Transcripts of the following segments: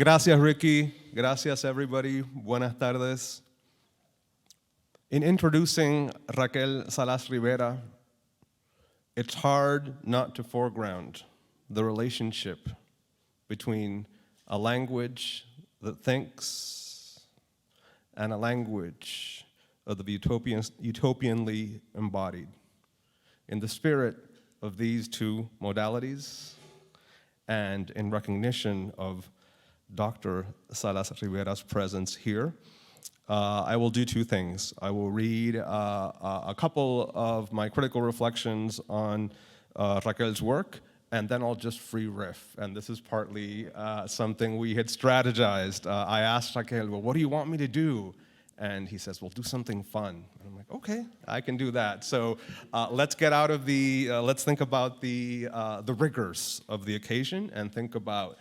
Gracias, Ricky. Gracias, everybody. Buenas tardes. In introducing Raquel Salas Rivera, it's hard not to foreground the relationship between a language that thinks and a language of the utopianly embodied. In the spirit of these two modalities, and in recognition of Dr. Salas Rivera's presence here, I will do two things. I will read a couple of my critical reflections on Raquel's work, and then I'll just free riff. And this is partly something we had strategized. I asked Raquel, well, what do you want me to do? And he says, well, do something fun. And I'm like, okay, I can do that. So let's get out of let's think about the rigors of the occasion and think about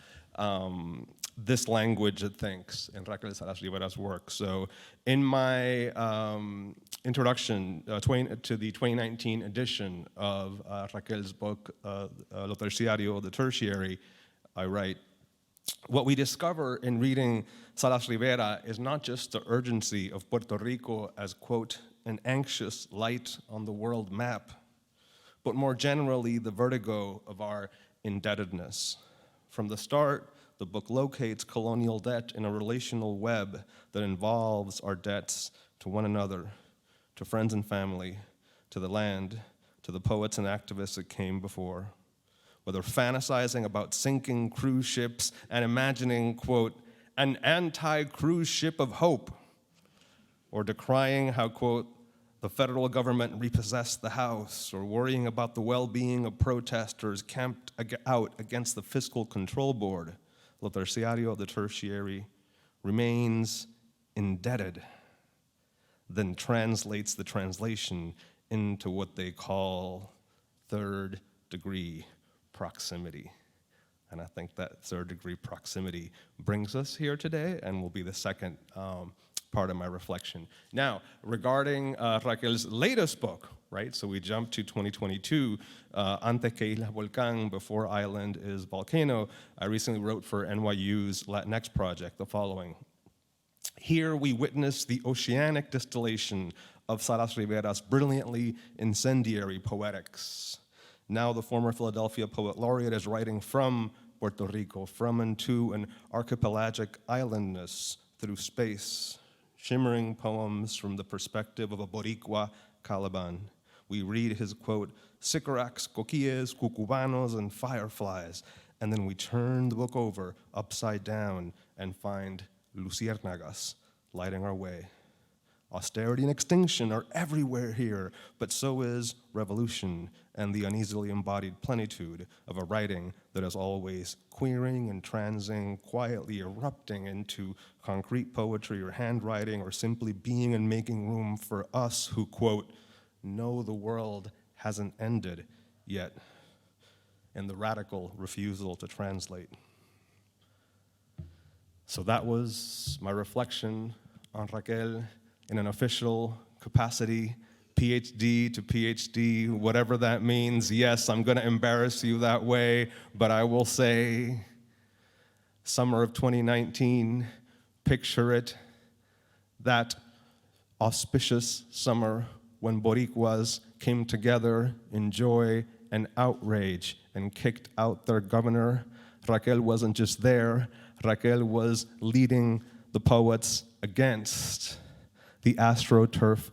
this language that thinks in Raquel Salas Rivera's work. So in my introduction to the 2019 edition of Raquel's book, Lo Terciario, the Tertiary, I write, what we discover in reading Salas Rivera is not just the urgency of Puerto Rico as, quote, an anxious light on the world map, but more generally the vertigo of our indebtedness. From the start, the book locates colonial debt in a relational web that involves our debts to one another, to friends and family, to the land, to the poets and activists that came before. Whether fantasizing about sinking cruise ships and imagining, quote, an anti-cruise ship of hope, or decrying how, quote, the federal government repossessed the House, or worrying about the well-being of protesters camped out against the Fiscal Control Board, Lo Terciario, the Tertiary, remains indebted, then translates the translation into what they call third-degree proximity. And I think that third-degree proximity brings us here today and will be the second part of my reflection. Now, regarding Raquel's latest book, right? So we jump to 2022, Antes que isla volcán, before island is volcano. I recently wrote for NYU's Latinx project the following. Here we witness the oceanic distillation of Salas Rivera's brilliantly incendiary poetics. Now the former Philadelphia Poet Laureate is writing from Puerto Rico, from and to an archipelagic islandness through space, shimmering poems from the perspective of a Boricua Caliban. We read his, quote, sycorax, coquilles, cucubanos, and fireflies, and then we turn the book over upside down and find luciérnagas lighting our way. Austerity and extinction are everywhere here, but so is revolution and the uneasily embodied plenitude of a writing that is always queering and transing, quietly erupting into concrete poetry or handwriting, or simply being and making room for us who, quote, know the world hasn't ended yet, and the radical refusal to translate. So that was my reflection on Raquel in an official capacity, PhD to PhD, whatever that means. Yes, I'm gonna embarrass you that way, but I will say, summer of 2019, picture it, that auspicious summer when Boricuas came together in joy and outrage and kicked out their governor. Raquel wasn't just there, Raquel was leading the poets against the AstroTurf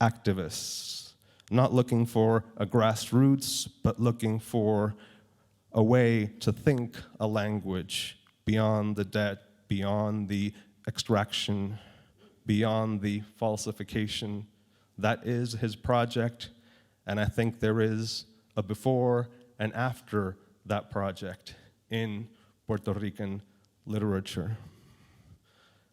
activists, not looking for a grassroots, but looking for a way to think a language beyond the debt, beyond the extraction, beyond the falsification. That is his project, and I think there is a before and after that project in Puerto Rican literature.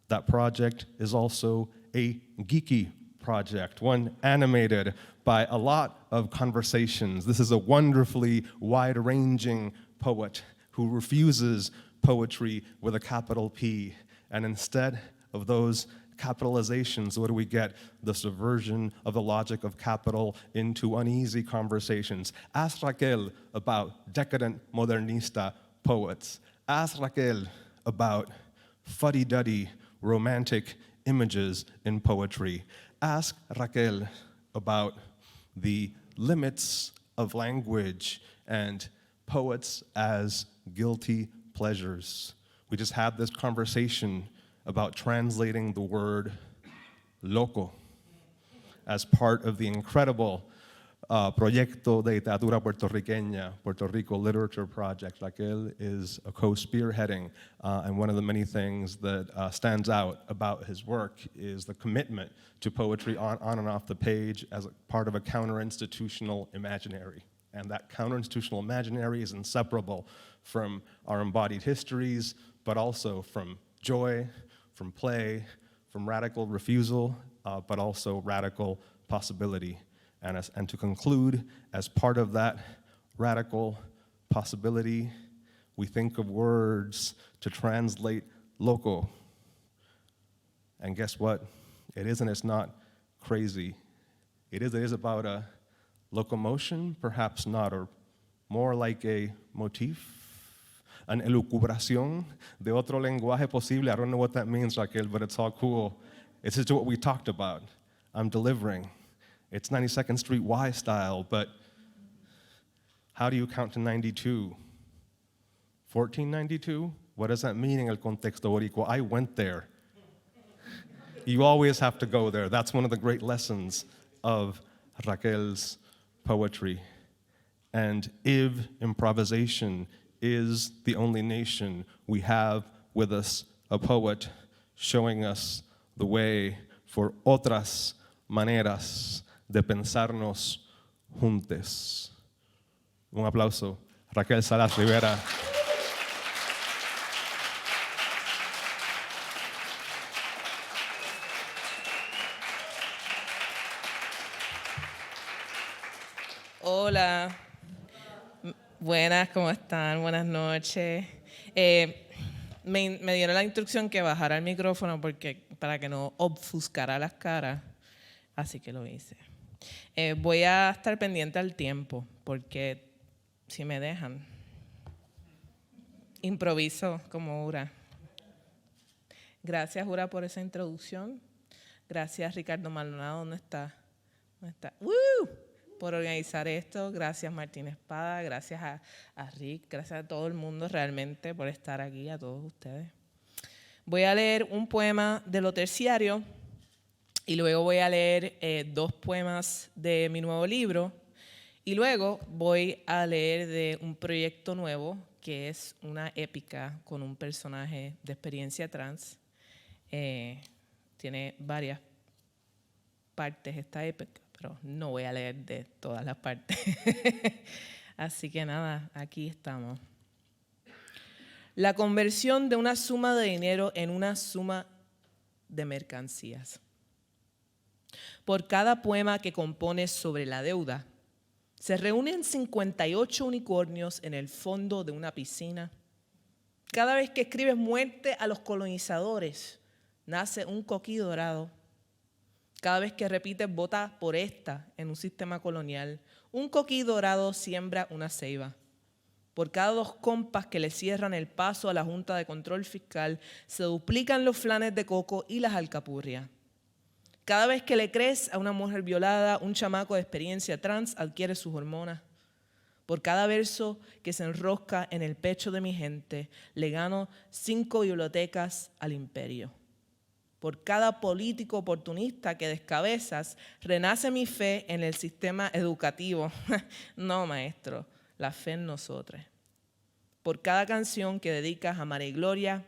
That project is also a geeky project, one animated by a lot of conversations. This is a wonderfully wide-ranging poet who refuses poetry with a capital P, and instead of those capitalizations, what do we get? The subversion of the logic of capital into uneasy conversations. Ask Raquel about decadent modernista poets. Ask Raquel about fuddy-duddy romantic images in poetry. Ask Raquel about the limits of language and poets as guilty pleasures. We just had this conversation about translating the word loco as part of the incredible Proyecto de Literatura Puertorriqueña, Puerto Rico Literature Project. Raquel is a co-spearheading, and one of the many things that stands out about his work is the commitment to poetry on and off the page as a part of a counter-institutional imaginary. And that counter-institutional imaginary is inseparable from our embodied histories, but also from joy, from play, from radical refusal, but also radical possibility. And to conclude, as part of that radical possibility, we think of words to translate loco. And guess what? It is and it's not crazy. It is about a locomotion, perhaps not, or more like a motif, an elucubración de otro lenguaje posible. I don't know what that means, Raquel, but it's all cool. It's just what we talked about. I'm delivering. It's 92nd Street Y style, but how do you count to 92? 1492? What does that mean in el contexto boricua? I went there. You always have to go there. That's one of the great lessons of Raquel's poetry. And if improvisation is the only nation, we have with us a poet showing us the way for otras maneras de pensarnos juntos. Un aplauso, Raquel Salas Rivera. Hola, buenas, ¿cómo están? Buenas noches. Me dieron la instrucción que bajara el micrófono para que no obfuscara las caras, así que lo hice. Voy a estar pendiente al tiempo, porque si me dejan, improviso como Ura. Gracias, Ura, por esa introducción. Gracias, Ricardo Maldonado, ¿dónde está? Por organizar esto. Gracias, Martín Espada. Gracias a Rick. Gracias a todo el mundo realmente por estar aquí, a todos ustedes. Voy a leer un poema de lo terciario y luego voy a leer 2 poemas de mi nuevo libro y luego voy a leer de un proyecto nuevo que es una épica con un personaje de experiencia trans. Tiene varias partes esta épica, pero no voy a leer de todas las partes. Así que nada, aquí estamos. La conversión de una suma de dinero en una suma de mercancías. Por cada poema que compones sobre la deuda, se reúnen 58 unicornios en el fondo de una piscina. Cada vez que escribes muerte a los colonizadores, nace un coquí dorado. Cada vez que repites vota por esta en un sistema colonial, un coquí dorado siembra una ceiba. Por cada 2 compas que le cierran el paso a la Junta de Control Fiscal, se duplican los flanes de coco y las alcapurrias. Cada vez que le crees a una mujer violada, un chamaco de experiencia trans adquiere sus hormonas. Por cada verso que se enrosca en el pecho de mi gente, le gano 5 bibliotecas al imperio. Por cada político oportunista que descabezas, renace mi fe en el sistema educativo. No, maestro, la fe en nosotros. Por cada canción que dedicas a María Gloria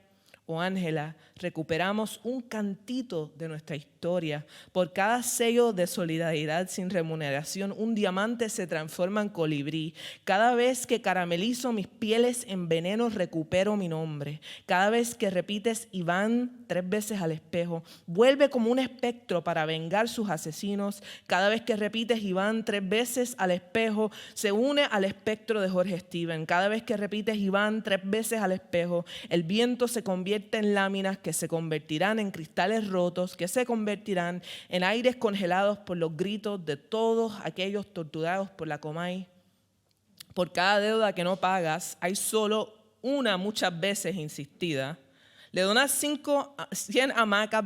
o Ángela, recuperamos un cantito de nuestra historia. Por cada sello de solidaridad sin remuneración, un diamante se transforma en colibrí. Cada vez que caramelizo mis pieles en veneno, recupero mi nombre. Cada vez que repites Iván 3 veces al espejo, vuelve como un espectro para vengar sus asesinos. Cada vez que repites Iván 3 veces al espejo, se une al espectro de Jorge Steven. Cada vez que repites Iván 3 veces al espejo, el viento se convierte en láminas que se convertirán en cristales rotos, que se convertirán en aires congelados por los gritos de todos aquellos torturados por la Comay. Por cada deuda que no pagas, hay solo una muchas veces insistida. Le dona 100 hamacas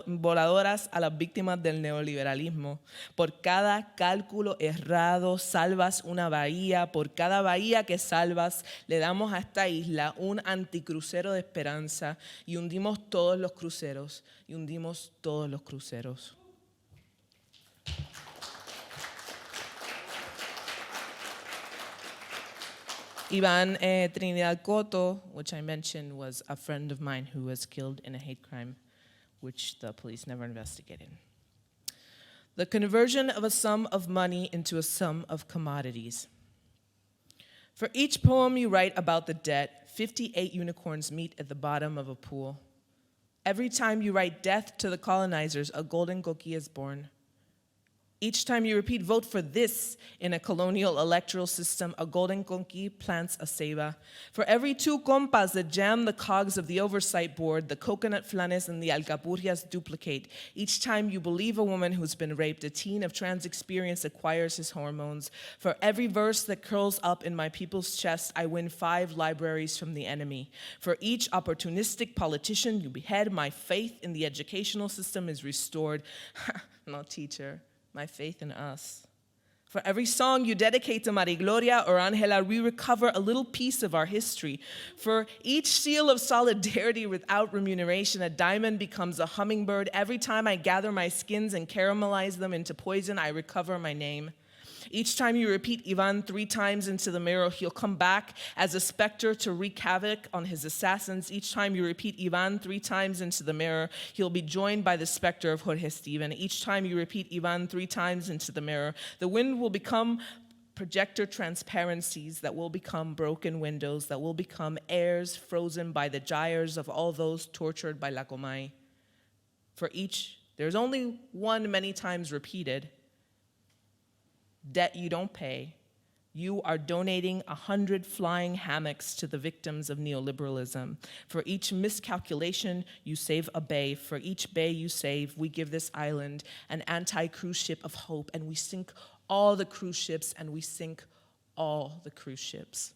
voladoras a las víctimas del neoliberalismo. Por cada cálculo errado salvas una bahía. Por cada bahía que salvas le damos a esta isla un anticrucero de esperanza y hundimos todos los cruceros. Y hundimos todos los cruceros. Iván Trinidad Cotto, which I mentioned, was a friend of mine who was killed in a hate crime, which the police never investigated. The conversion of a sum of money into a sum of commodities. For each poem you write about the debt, 58 unicorns meet at the bottom of a pool. Every time you write death to the colonizers, a golden coqui is born. Each time you repeat, vote for this in a colonial electoral system, a golden conqui plants a ceiba. For every 2 compas that jam the cogs of the oversight board, the coconut flanes and the alcapurrias duplicate. Each time you believe a woman who's been raped, a teen of trans experience acquires his hormones. For every verse that curls up in my people's chest, I win 5 libraries from the enemy. For each opportunistic politician you behead, my faith in the educational system is restored. No, teacher. My faith in us. For every song you dedicate to Maria Gloria or Angela, we recover a little piece of our history. For each seal of solidarity without remuneration, a diamond becomes a hummingbird. Every time I gather my skins and caramelize them into poison, I recover my name. Each time you repeat Ivan 3 times into the mirror, he'll come back as a specter to wreak havoc on his assassins. Each time you repeat Ivan 3 times into the mirror, he'll be joined by the specter of Jorge Steven. Each time you repeat Ivan 3 times into the mirror, the wind will become projector transparencies that will become broken windows, that will become airs frozen by the gyres of all those tortured by La Comay. For each, there's only one many times repeated, debt you don't pay. You are donating 100 flying hammocks to the victims of neoliberalism. For each miscalculation, you save a bay. For each bay you save, we give this island an anti-cruise ship of hope, and we sink all the cruise ships, and we sink all the cruise ships.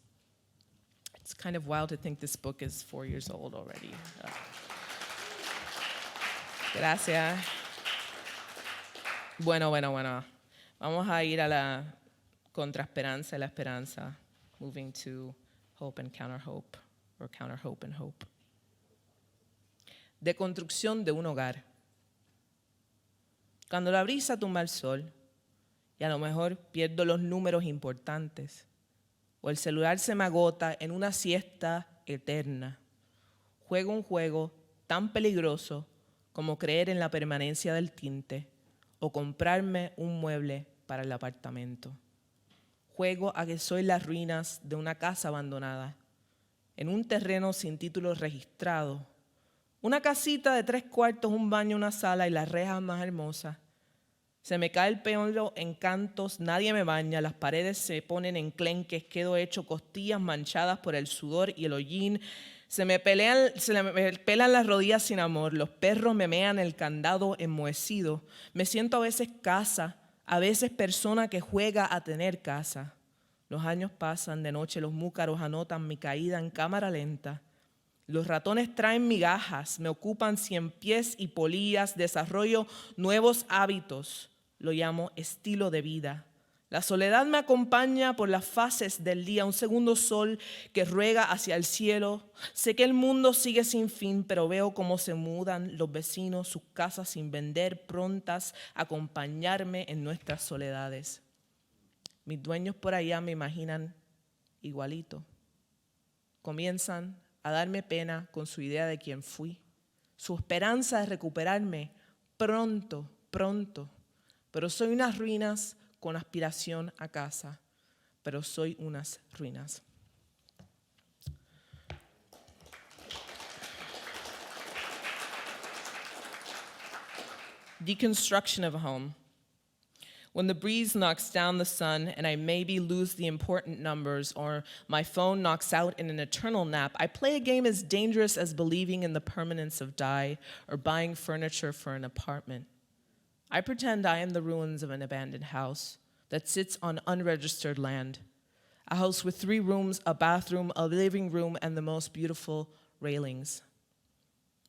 It's kind of wild to think this book is 4 years old already. Gracias. Bueno. Vamos a ir a la contraesperanza y la esperanza, moving to hope and counter hope, or counter hope and hope. Deconstrucción de un hogar. Cuando la brisa tumba el sol, y a lo mejor pierdo los números importantes, o el celular se me agota en una siesta eterna, juego un juego tan peligroso como creer en la permanencia del tinte, o comprarme un mueble para el apartamento. Juego a que soy las ruinas de una casa abandonada, en un terreno sin título registrado, una casita de 3 cuartos, un baño, una sala y las rejas más hermosas. Se me cae el pelo en cantos, nadie me baña, las paredes se ponen enclenques, quedo hecho costillas manchadas por el sudor y el hollín. Se me pelan las rodillas sin amor, los perros me mean el candado enmohecido. Me siento a veces casa, a veces persona que juega a tener casa. Los años pasan, de noche los múcaros anotan mi caída en cámara lenta. Los ratones traen migajas, me ocupan 100 pies y polillas, desarrollo nuevos hábitos, lo llamo estilo de vida. La soledad me acompaña por las fases del día, un segundo sol que ruega hacia el cielo. Sé que el mundo sigue sin fin, pero veo cómo se mudan los vecinos, sus casas sin vender, prontas a acompañarme en nuestras soledades. Mis dueños por allá me imaginan igualito. Comienzan a darme pena con su idea de quién fui. Su esperanza de recuperarme pronto, pero soy unas ruinas con aspiración a casa, pero soy unas ruinas. Deconstruction of a home. When the breeze knocks down the sun and I maybe lose the important numbers or my phone knocks out in an eternal nap, I play a game as dangerous as believing in the permanence of die or buying furniture for an apartment. I pretend I am the ruins of an abandoned house that sits on unregistered land, a house with 3 rooms, a bathroom, a living room, and the most beautiful railings.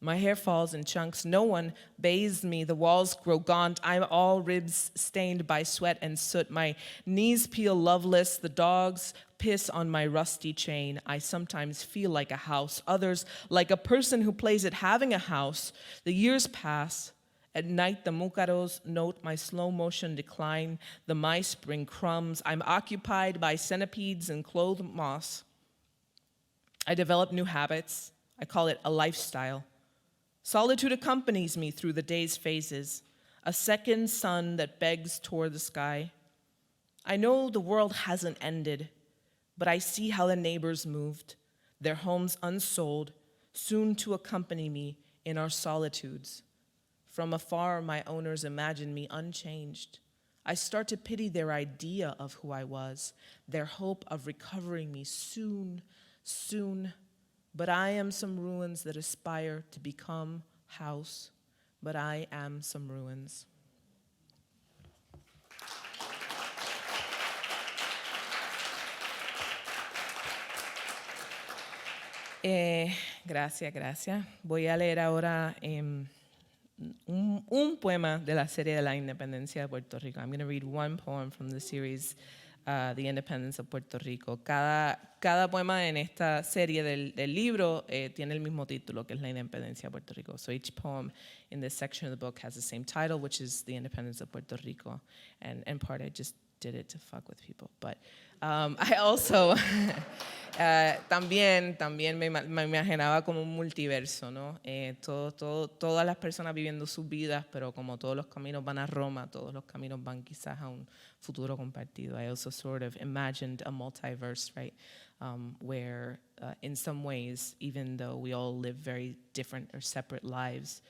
My hair falls in chunks. No one bathes me. The walls grow gaunt. I'm all ribs stained by sweat and soot. My knees peel loveless. The dogs piss on my rusty chain. I sometimes feel like a house. Others like a person who plays at having a house. The years pass. At night, the mucaros note my slow motion decline. The mice bring crumbs. I'm occupied by centipedes and clothed moss. I develop new habits. I call it a lifestyle. Solitude accompanies me through the day's phases, a second sun that begs toward the sky. I know the world hasn't ended, but I see how the neighbors moved, their homes unsold, soon to accompany me in our solitudes. From afar, my owners imagine me unchanged. I start to pity their idea of who I was, their hope of recovering me soon, soon. But I am some ruins that aspire to become house. But I am some ruins. Gracias. Voy a leer ahora un poema de la serie de la independencia de Puerto Rico. I'm going to read one poem from the series The Independence of Puerto Rico. Cada poema en esta serie del libro tiene el mismo título, que es La Independencia de Puerto Rico. So each poem in this section of the book has the same title, which is The Independence of Puerto Rico. And in part, I just did it to fuck with people. But I also también me imaginaba como un multiverso, ¿no? Todas las personas viviendo sus vidas, pero como todos los caminos van a Roma, todos los caminos van quizás a un futuro compartido. I also sort of imagined a multiverse, right? Where in some ways, even though we all live very different or separate lives,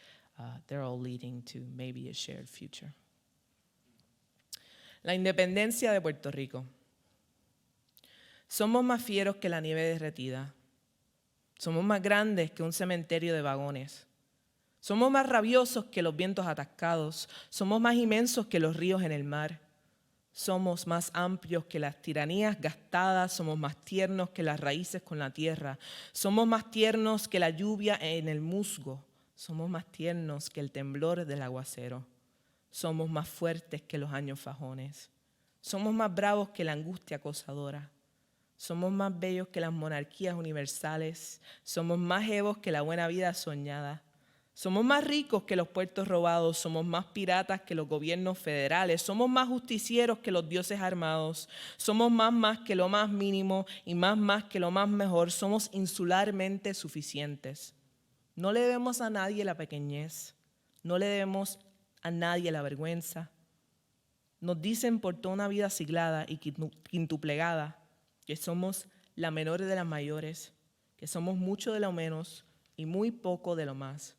they're all leading to maybe a shared future. La independencia de Puerto Rico. Somos más fieros que la nieve derretida. Somos más grandes que un cementerio de vagones. Somos más rabiosos que los vientos atascados. Somos más inmensos que los ríos en el mar. Somos más amplios que las tiranías gastadas. Somos más tiernos que las raíces con la tierra. Somos más tiernos que la lluvia en el musgo. Somos más tiernos que el temblor del aguacero. Somos más fuertes que los años fajones. Somos más bravos que la angustia acosadora. Somos más bellos que las monarquías universales. Somos más evos que la buena vida soñada. Somos más ricos que los puertos robados. Somos más piratas que los gobiernos federales. Somos más justicieros que los dioses armados. Somos más que lo más mínimo y más que lo más mejor. Somos insularmente suficientes. No le debemos a nadie la pequeñez. No le debemos a nadie la vergüenza. Nos dicen por toda una vida siglada y quintuplegada que somos la menor de las mayores, que somos mucho de lo menos y muy poco de lo más.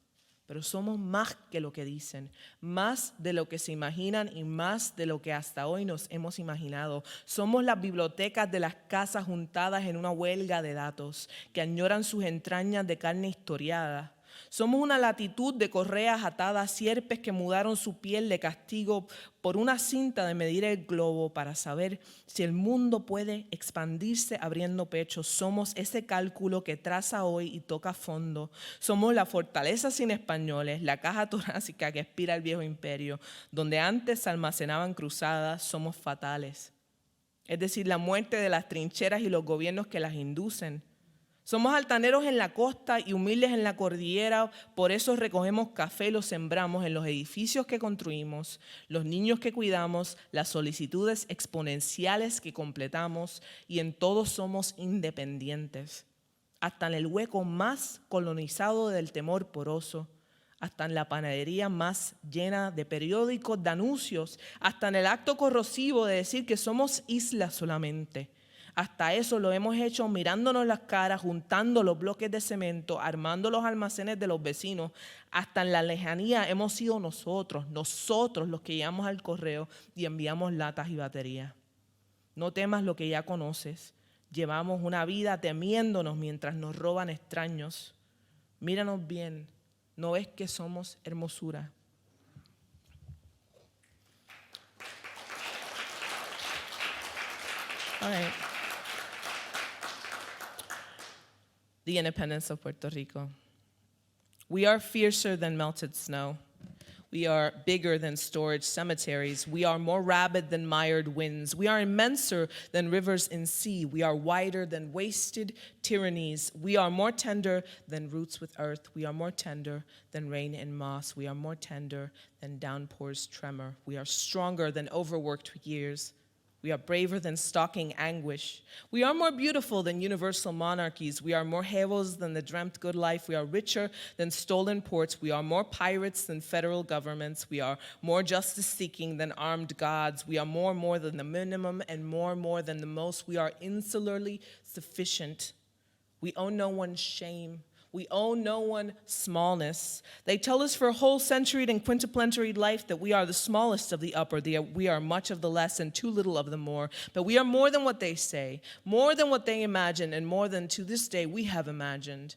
Pero somos más que lo que dicen, más de lo que se imaginan y más de lo que hasta hoy nos hemos imaginado. Somos las bibliotecas de las casas juntadas en una huelga de datos que añoran sus entrañas de carne historiada. Somos una latitud de correas atadas, sierpes que mudaron su piel de castigo por una cinta de medir el globo para saber si el mundo puede expandirse abriendo pechos. Somos ese cálculo que traza hoy y toca fondo. Somos la fortaleza sin españoles, la caja torácica que aspira al viejo imperio, donde antes se almacenaban cruzadas. Somos fatales, es decir, la muerte de las trincheras y los gobiernos que las inducen. Somos altaneros en la costa y humildes en la cordillera, por eso recogemos café y lo sembramos en los edificios que construimos, los niños que cuidamos, las solicitudes exponenciales que completamos y en todos somos independientes. Hasta en el hueco más colonizado del temor poroso, hasta en la panadería más llena de periódicos de anuncios, hasta en el acto corrosivo de decir que somos islas solamente. Hasta eso lo hemos hecho mirándonos las caras, juntando los bloques de cemento, armando los almacenes de los vecinos. Hasta en la lejanía hemos sido nosotros los que llevamos al correo y enviamos latas y baterías. No temas lo que ya conoces. Llevamos una vida temiéndonos mientras nos roban extraños. Míranos bien, ¿no ves que somos hermosura? All right. The Independence of Puerto Rico. We are fiercer than melted snow. We are bigger than storage cemeteries. We are more rabid than mired winds. We are immenser than rivers in sea. We are wider than wasted tyrannies. We are more tender than roots with earth. We are more tender than rain and moss. We are more tender than downpours tremor. We are stronger than overworked years. We are braver than stalking anguish. We are more beautiful than universal monarchies. We are more heroes than the dreamt good life. We are richer than stolen ports. We are more pirates than federal governments. We are more justice-seeking than armed gods. We are more than the minimum and more than the most. We are insularly sufficient. We owe no one shame. We owe no one smallness. They tell us for a whole centuried and quintuplenaried life that we are the smallest of the upper, we are much of the less and too little of the more. But we are more than what they say, more than what they imagine, and more than to this day we have imagined.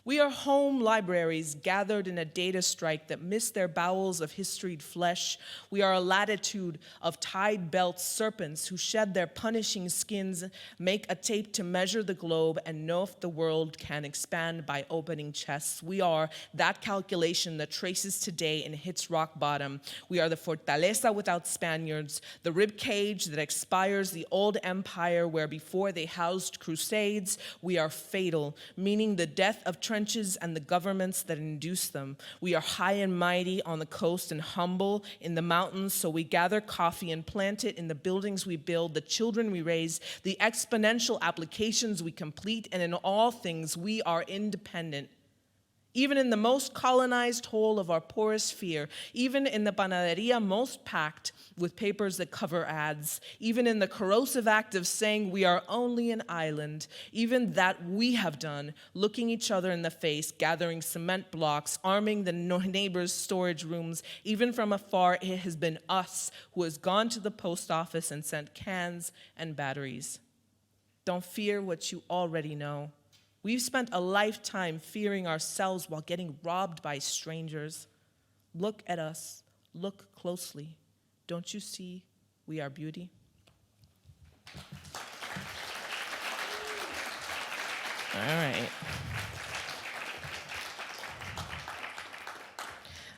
We are home libraries gathered in a data strike that miss their bowels of historied flesh. We are a latitude of tide belt serpents who shed their punishing skins, make a tape to measure the globe, and know if the world can expand by opening chests. We are that calculation that traces today and hits rock bottom. We are the fortaleza without Spaniards, the rib cage that expires the old empire where before they housed crusades. We are fatal, meaning the death of trenches and the governments that induce them. We are high and mighty on the coast and humble in the mountains, so we gather coffee and plant it in the buildings we build, the children we raise, the exponential applications we complete, and in all things we are independent. Even in the most colonized hole of our porous sphere, even in the panaderia most packed with papers that cover ads, even in the corrosive act of saying we are only an island, even that we have done, looking each other in the face, gathering cement blocks, arming the neighbors' storage rooms, even from afar, it has been us who has gone to the post office and sent cans and batteries. Don't fear what you already know. We've spent a lifetime fearing ourselves while getting robbed by strangers. Look at us. Look closely. Don't you see we are beauty? All right.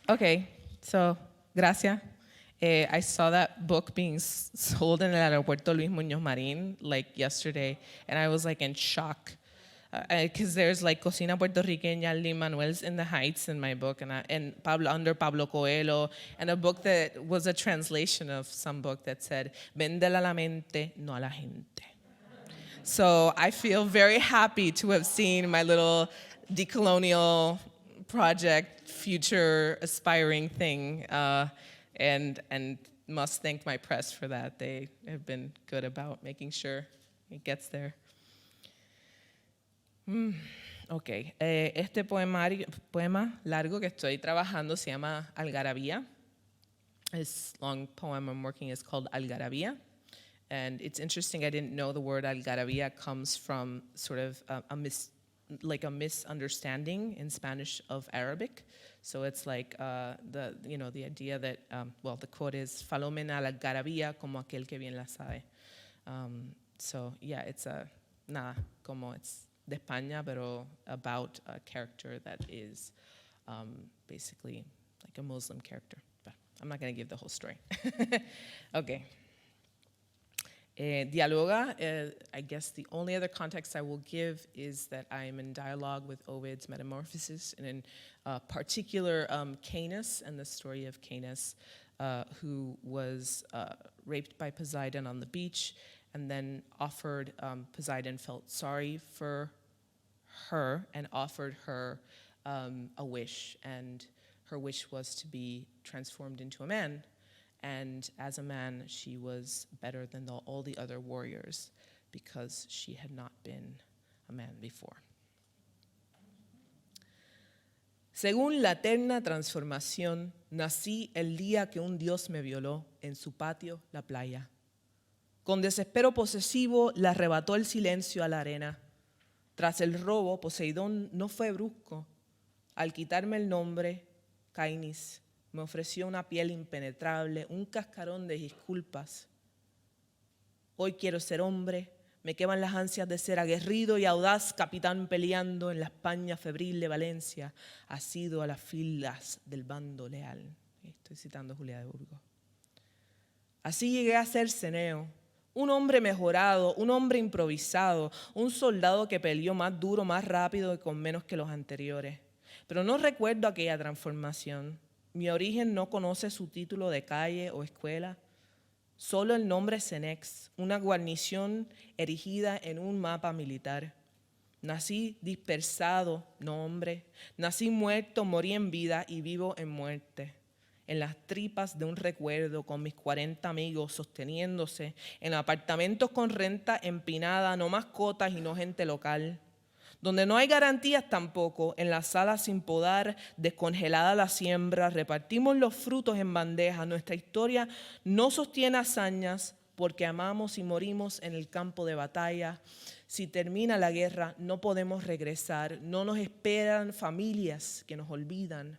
Okay, so, gracias. I saw that book being sold in el aeropuerto Luis Muñoz Marín like yesterday, and I was like in shock. Because there's like Cocina Puertorriqueña, Lin-Manuel's in the Heights in my book, and under Pablo Coelho, and a book that was a translation of some book that said, Véndela a la mente, no a la gente. So I feel very happy to have seen my little decolonial project, future aspiring thing, and must thank my press for that. They have been good about making sure it gets there. Ok, este poema largo que estoy trabajando se llama Algarabía. This long poem I'm working is called Algarabía. And it's interesting, I didn't know the word Algarabía comes from sort of a misunderstanding in Spanish of Arabic. So it's like the idea that, the quote is, Falomen a la algarabía como aquel que bien la sabe. So yeah, it's it's de España, pero about a character that is basically like a Muslim character. But I'm not going to give the whole story. Okay. Dialoga, I guess the only other context I will give is that I'm in dialogue with Ovid's Metamorphosis, and in particular Canis and the story of Canis, who was raped by Poseidon on the beach, and then offered, Poseidon felt sorry for her and offered her a wish, and her wish was to be transformed into a man. And as a man, she was better than all the other warriors because she had not been a man before. Según la eterna transformación, nací el día que un dios me violó en su patio, la playa. Con desespero posesivo le arrebató el silencio a la arena. Tras el robo, Poseidón no fue brusco. Al quitarme el nombre, Canis, me ofreció una piel impenetrable, un cascarón de disculpas. Hoy quiero ser hombre, Me queman las ansias de ser aguerrido y audaz capitán peleando en la España febril de Valencia, asido a las filas del bando leal. Estoy citando a Julia de Burgos. Así llegué a ser Ceneo, un hombre mejorado, un hombre improvisado, un soldado que peleó más duro, más rápido y con menos que los anteriores. Pero no recuerdo aquella transformación. Mi origen no conoce su título de calle o escuela. Solo el nombre Cenex, una guarnición erigida en un mapa militar. Nací dispersado, no hombre. Nací muerto, morí en vida y vivo en muerte. En las tripas de un recuerdo con mis 40 amigos sosteniéndose, en apartamentos con renta empinada, no mascotas y no gente local. Donde no hay garantías tampoco, en la sala sin podar, descongelada la siembra, repartimos los frutos en bandeja. Nuestra historia no sostiene hazañas porque amamos y morimos en el campo de batalla. Si termina la guerra, no podemos regresar, no nos esperan familias que nos olvidan.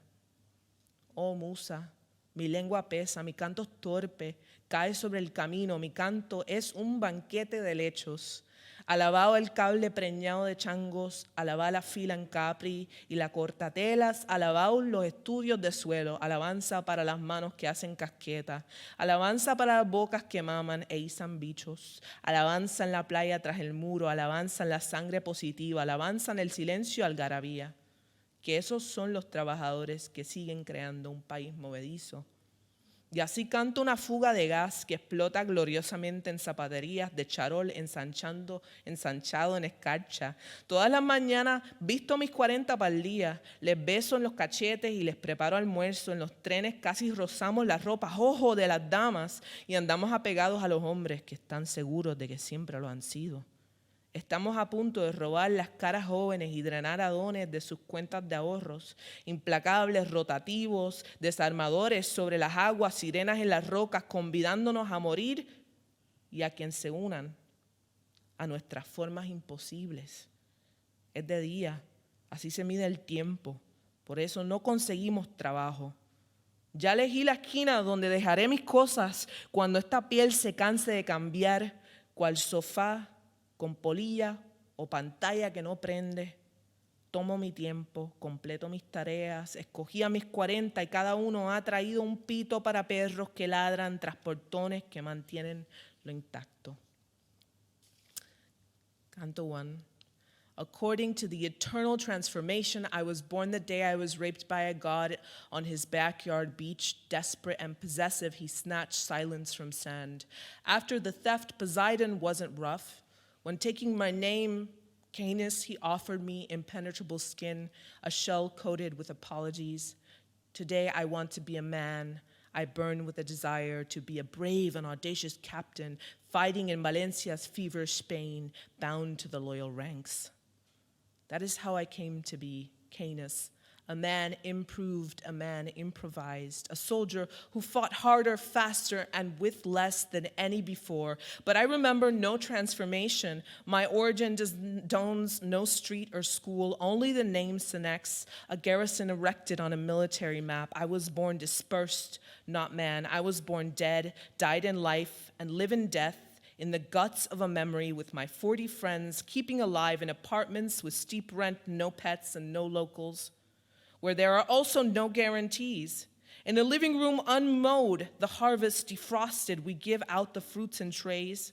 Oh musa, mi lengua pesa, mi canto es torpe, cae sobre el camino, mi canto es un banquete de lechos. Alabado el cable preñado de changos, alabá la fila en Capri y la cortatelas, alabaos los estudios de suelo, alabanza para las manos que hacen casquetas, alabanza para las bocas que maman e izan bichos, alabanza en la playa tras el muro, alabanza en la sangre positiva, alabanza en el silencio algarabía. Que esos son los trabajadores que siguen creando un país movedizo. Y así canto una fuga de gas que explota gloriosamente en zapaterías de charol ensanchado en escarcha. Todas las mañanas visto mis 40 para el día, les beso en los cachetes y les preparo almuerzo. En los trenes casi rozamos las ropas, ojo, de las damas y andamos apegados a los hombres que están seguros de que siempre lo han sido. Estamos a punto de robar las caras jóvenes y drenar a dones de sus cuentas de ahorros, implacables, rotativos, desarmadores sobre las aguas, sirenas en las rocas, convidándonos a morir y a quien se unan a nuestras formas imposibles. Es de día, así se mide el tiempo, por eso no conseguimos trabajo. Ya elegí la esquina donde dejaré mis cosas cuando esta piel se canse de cambiar, cual sofá con polilla o pantalla que no prende. Tomo mi tiempo, completo mis tareas, escogí a mis 40 y cada uno ha traído un pito para perros que ladran tras portones que mantienen lo intacto. Canto 1. According to the eternal transformation, I was born the day I was raped by a god on his backyard beach. Desperate and possessive, he snatched silence from sand. After the theft, Poseidon wasn't rough. When taking my name, Canis, he offered me impenetrable skin, a shell coated with apologies. Today I want to be a man. I burn with a desire to be a brave and audacious captain, fighting in Valencia's feverish Spain, bound to the loyal ranks. That is how I came to be, Canis, a man improved, a man improvised, a soldier who fought harder, faster, and with less than any before. But I remember no transformation. My origin dons no street or school, only the name Cenex, a garrison erected on a military map. I was born dispersed, not man. I was born dead, died in life, and live in death, in the guts of a memory with my 40 friends, keeping alive in apartments with steep rent, no pets, and no locals, where there are also no guarantees. In a living room unmowed, the harvest defrosted, we give out the fruits in trays.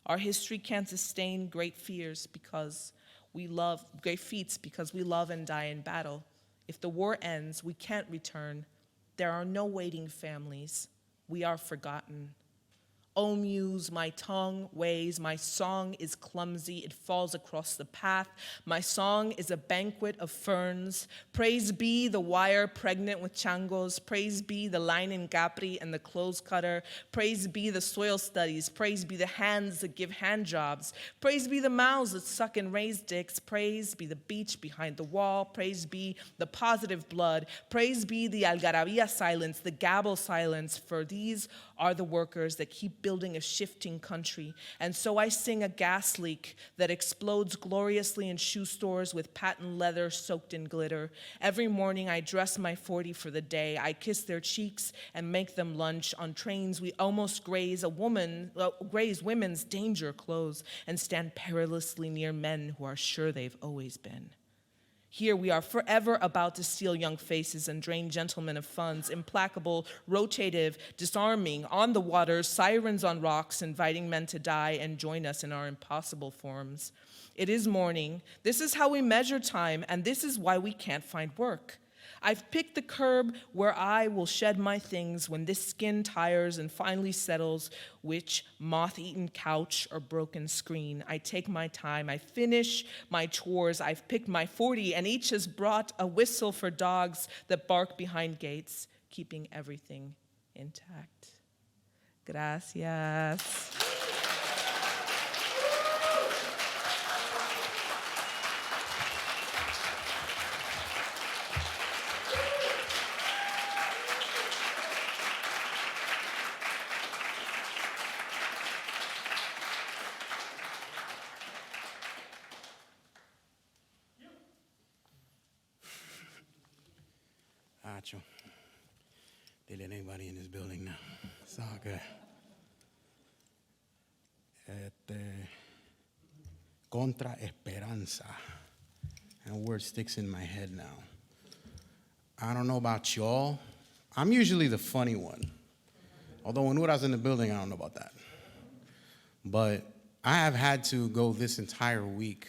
Our history can't sustain great feats because we love and die in battle. If the war ends, we can't return. There are no waiting families. We are forgotten. O muse, my tongue weighs, my song is clumsy, it falls across the path. My song is a banquet of ferns. Praise be the wire pregnant with changos. Praise be the line in Capri and the clothes cutter. Praise be the soil studies. Praise be the hands that give hand jobs. Praise be the mouths that suck and raise dicks. Praise be the beach behind the wall. Praise be the positive blood. Praise be the algarabia silence, the gabble silence, for these are the workers that keep building a shifting country. And so I sing a gas leak that explodes gloriously in shoe stores with patent leather soaked in glitter. Every morning I dress my 40 for the day. I kiss their cheeks and make them lunch. On trains we almost graze women's danger clothes and stand perilously near men who are sure they've always been. Here we are forever about to steal young faces and drain gentlemen of funds, implacable, rotative, disarming, on the waters, sirens on rocks, inviting men to die and join us in our impossible forms. It is morning. This is how we measure time, and this is why we can't find work. I've picked the curb where I will shed my things when this skin tires and finally settles, which moth-eaten couch or broken screen. I take my time, I finish my chores, I've picked my 40, and each has brought a whistle for dogs that bark behind gates, keeping everything intact. Gracias. Did anybody in this building now? It's all good. Contra esperanza. That word sticks in my head now. I don't know about y'all. I'm usually the funny one. Although when Ura's in the building, I don't know about that. But I have had to go this entire week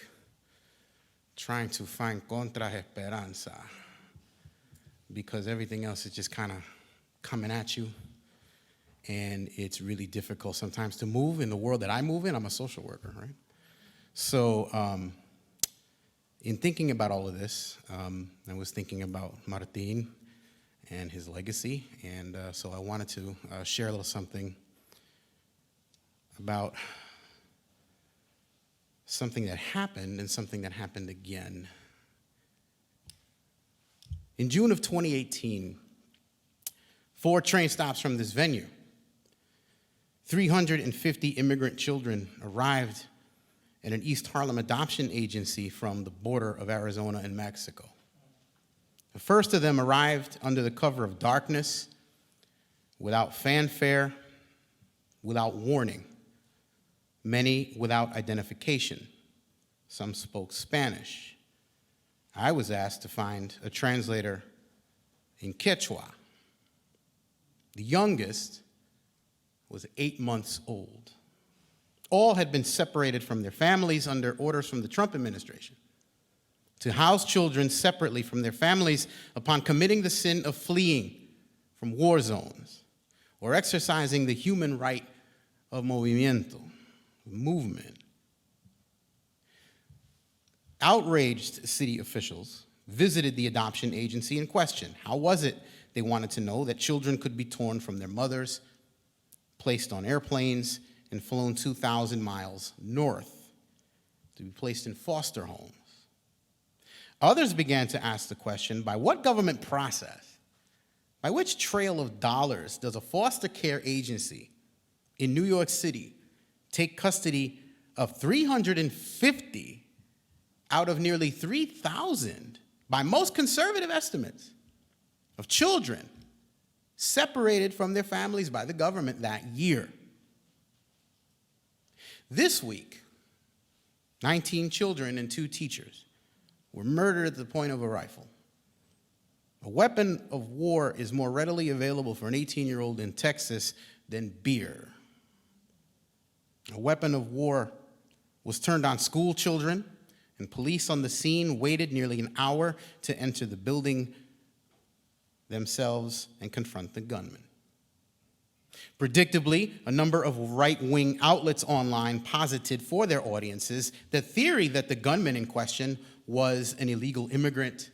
trying to find contra esperanza, because everything else is just kind of coming at you, and it's really difficult sometimes to move in the world that I move in. I'm a social worker, right? So in thinking about all of this, I was thinking about Martín and his legacy, and so I wanted to share a little something about something that happened and something that happened again. In June of 2018, 4 train stops from this venue, 350 immigrant children arrived at an East Harlem adoption agency from the border of Arizona and Mexico. The first of them arrived under the cover of darkness, without fanfare, without warning, many without identification. Some spoke Spanish. I was asked to find a translator in Quechua. The youngest was 8 months old. All had been separated from their families under orders from the Trump administration to house children separately from their families upon committing the sin of fleeing from war zones or exercising the human right of movimiento, movement. Outraged city officials visited the adoption agency in question. How was it, they wanted to know, that children could be torn from their mothers, placed on airplanes, and flown 2,000 miles north to be placed in foster homes? Others began to ask the question, by what government process, by which trail of dollars does a foster care agency in New York City take custody of 350 out of nearly 3,000, by most conservative estimates, of children separated from their families by the government that year? This week, 19 children and 2 teachers were murdered at the point of a rifle. A weapon of war is more readily available for an 18-year-old in Texas than beer. A weapon of war was turned on school children, and police on the scene waited nearly an hour to enter the building themselves and confront the gunman. Predictably, a number of right-wing outlets online posited for their audiences the theory that the gunman in question was an illegal immigrant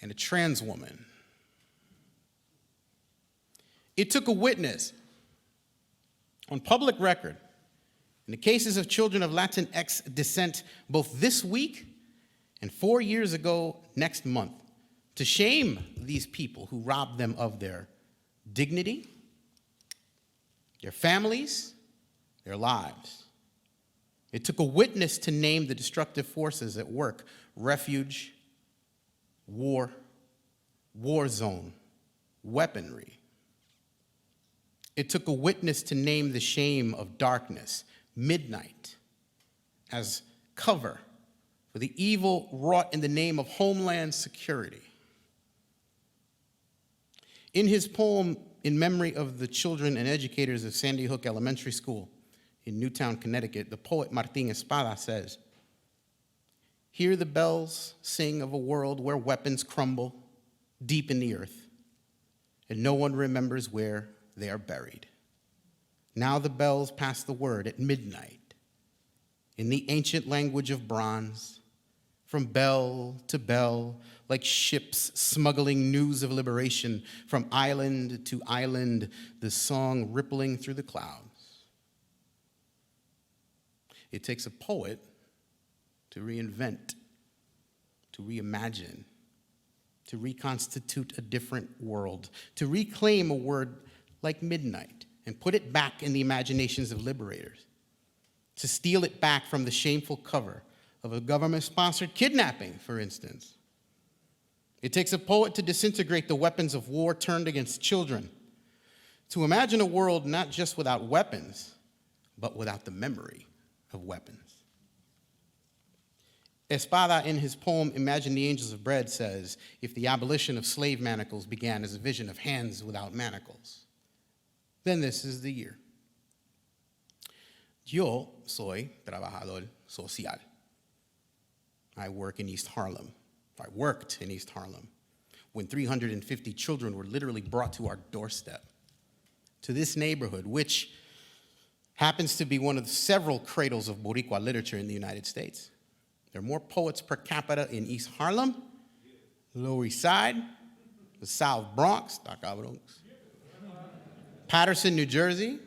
and a trans woman. It took a witness on public record in the cases of children of Latinx descent both this week and 4 years ago next month to shame these people who robbed them of their dignity, their families, their lives. It took a witness to name the destructive forces at work: refuge, war, war zone, weaponry. It took a witness to name the shame of darkness, midnight, as cover for the evil wrought in the name of homeland security. In his poem, in memory of the children and educators of Sandy Hook Elementary School in Newtown, Connecticut, the poet Martín Espada says, "Hear the bells sing of a world where weapons crumble deep in the earth, and no one remembers where they are buried. Now the bells pass the word at midnight in the ancient language of bronze, from bell to bell, like ships smuggling news of liberation from island to island, the song rippling through the clouds." It takes a poet to reinvent, to reimagine, to reconstitute a different world, to reclaim a word like midnight and put it back in the imaginations of liberators, to steal it back from the shameful cover of a government-sponsored kidnapping, for instance. It takes a poet to disintegrate the weapons of war turned against children, to imagine a world not just without weapons, but without the memory of weapons. Espada, in his poem Imagine the Angels of Bread, says, if the abolition of slave manacles began as a vision of hands without manacles, then this is the year. Yo soy trabajador social. I work in East Harlem. I worked in East Harlem when 350 children were literally brought to our doorstep, to this neighborhood, which happens to be one of several cradles of Boricua literature in the United States. There are more poets per capita in East Harlem, Lower East Side, the South Bronx, Patterson, New Jersey,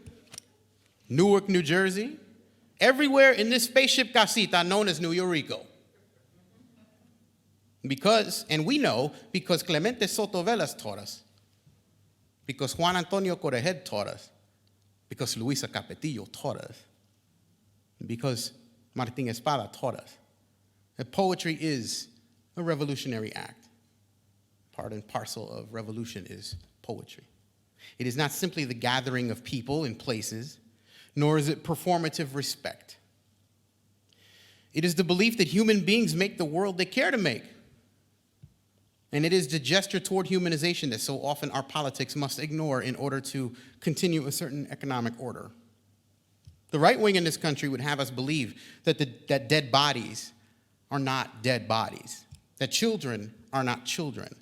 Newark, New Jersey, everywhere in this spaceship casita known as New York. Because, and we know, because Clemente Soto Velas taught us, because Juan Antonio Correhead taught us, because Luisa Capetillo taught us, because Martín Espada taught us, that poetry is a revolutionary act. Part and parcel of revolution is poetry. It is not simply the gathering of people in places, nor is it performative respect. It is the belief that human beings make the world they care to make. And it is the gesture toward humanization that so often our politics must ignore in order to continue a certain economic order. The right wing in this country would have us believe that dead bodies are not dead bodies, that children are not children,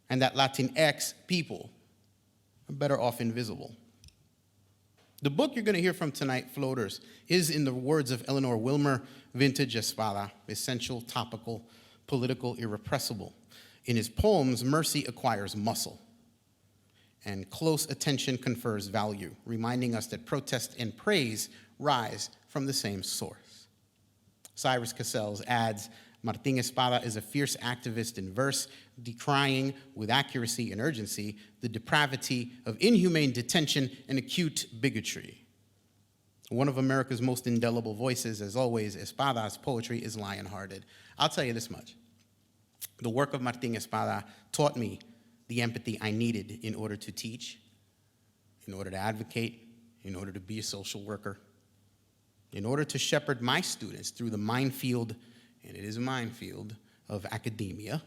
and that Latinx people are better off invisible. The book you're going to hear from tonight, Floaters, is, in the words of Eleanor Wilmer, vintage Espada, essential, topical, political, irrepressible. In his poems, mercy acquires muscle, and close attention confers value, reminding us that protest and praise rise from the same source. Cyrus Cassels adds, Martín Espada is a fierce activist in verse, decrying with accuracy and urgency the depravity of inhumane detention and acute bigotry. One of America's most indelible voices, as always, Espada's poetry is lion-hearted. I'll tell you this much. The work of Martín Espada taught me the empathy I needed in order to teach, in order to advocate, in order to be a social worker, in order to shepherd my students through the minefield, and it is a minefield, of academia,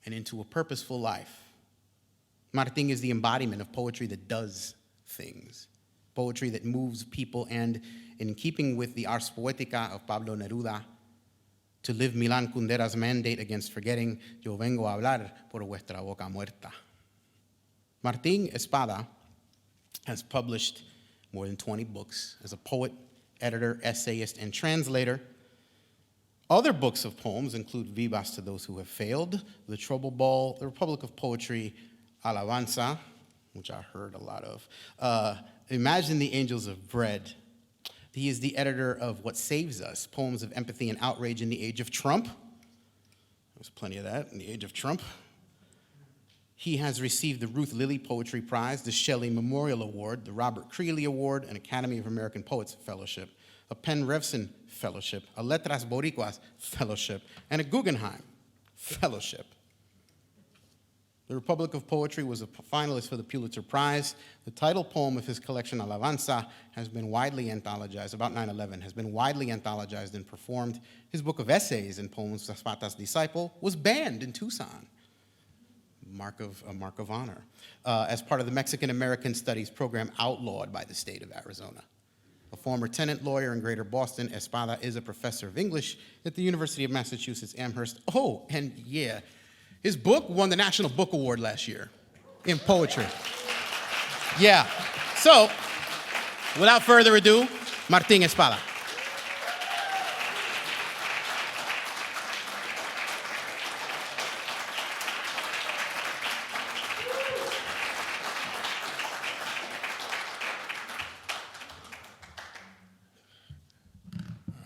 and into a purposeful life. Martín is the embodiment of poetry that does things, poetry that moves people, and in keeping with the Ars Poetica of Pablo Neruda, to live Milan Kundera's mandate against forgetting, yo vengo a hablar por vuestra boca muerta. Martín Espada has published more than 20 books as a poet, editor, essayist, and translator. Other books of poems include Vivas to Those Who Have Failed, The Trouble Ball, The Republic of Poetry, Alabanza, which I heard a lot of, Imagine the Angels of Bread. He is the editor of What Saves Us, Poems of Empathy and Outrage in the Age of Trump. There's plenty of that in the age of Trump. He has received the Ruth Lilly Poetry Prize, the Shelley Memorial Award, the Robert Creeley Award, an Academy of American Poets Fellowship, a Penn Revson Fellowship, a Letras Boricuas Fellowship, and a Guggenheim Fellowship. The Republic of Poetry was a finalist for the Pulitzer Prize. The title poem of his collection, Alabanza, has been widely anthologized, about 9/11, has been widely anthologized and performed. His book of essays and poems, Zapata's Disciple, was banned in Tucson, a mark of honor, as part of the Mexican-American Studies program outlawed by the state of Arizona. A former tenant lawyer in Greater Boston, Espada is a professor of English at the University of Massachusetts Amherst. Oh, and yeah, his book won the National Book Award last year in poetry. Yeah. So, without further ado, Martín Espada.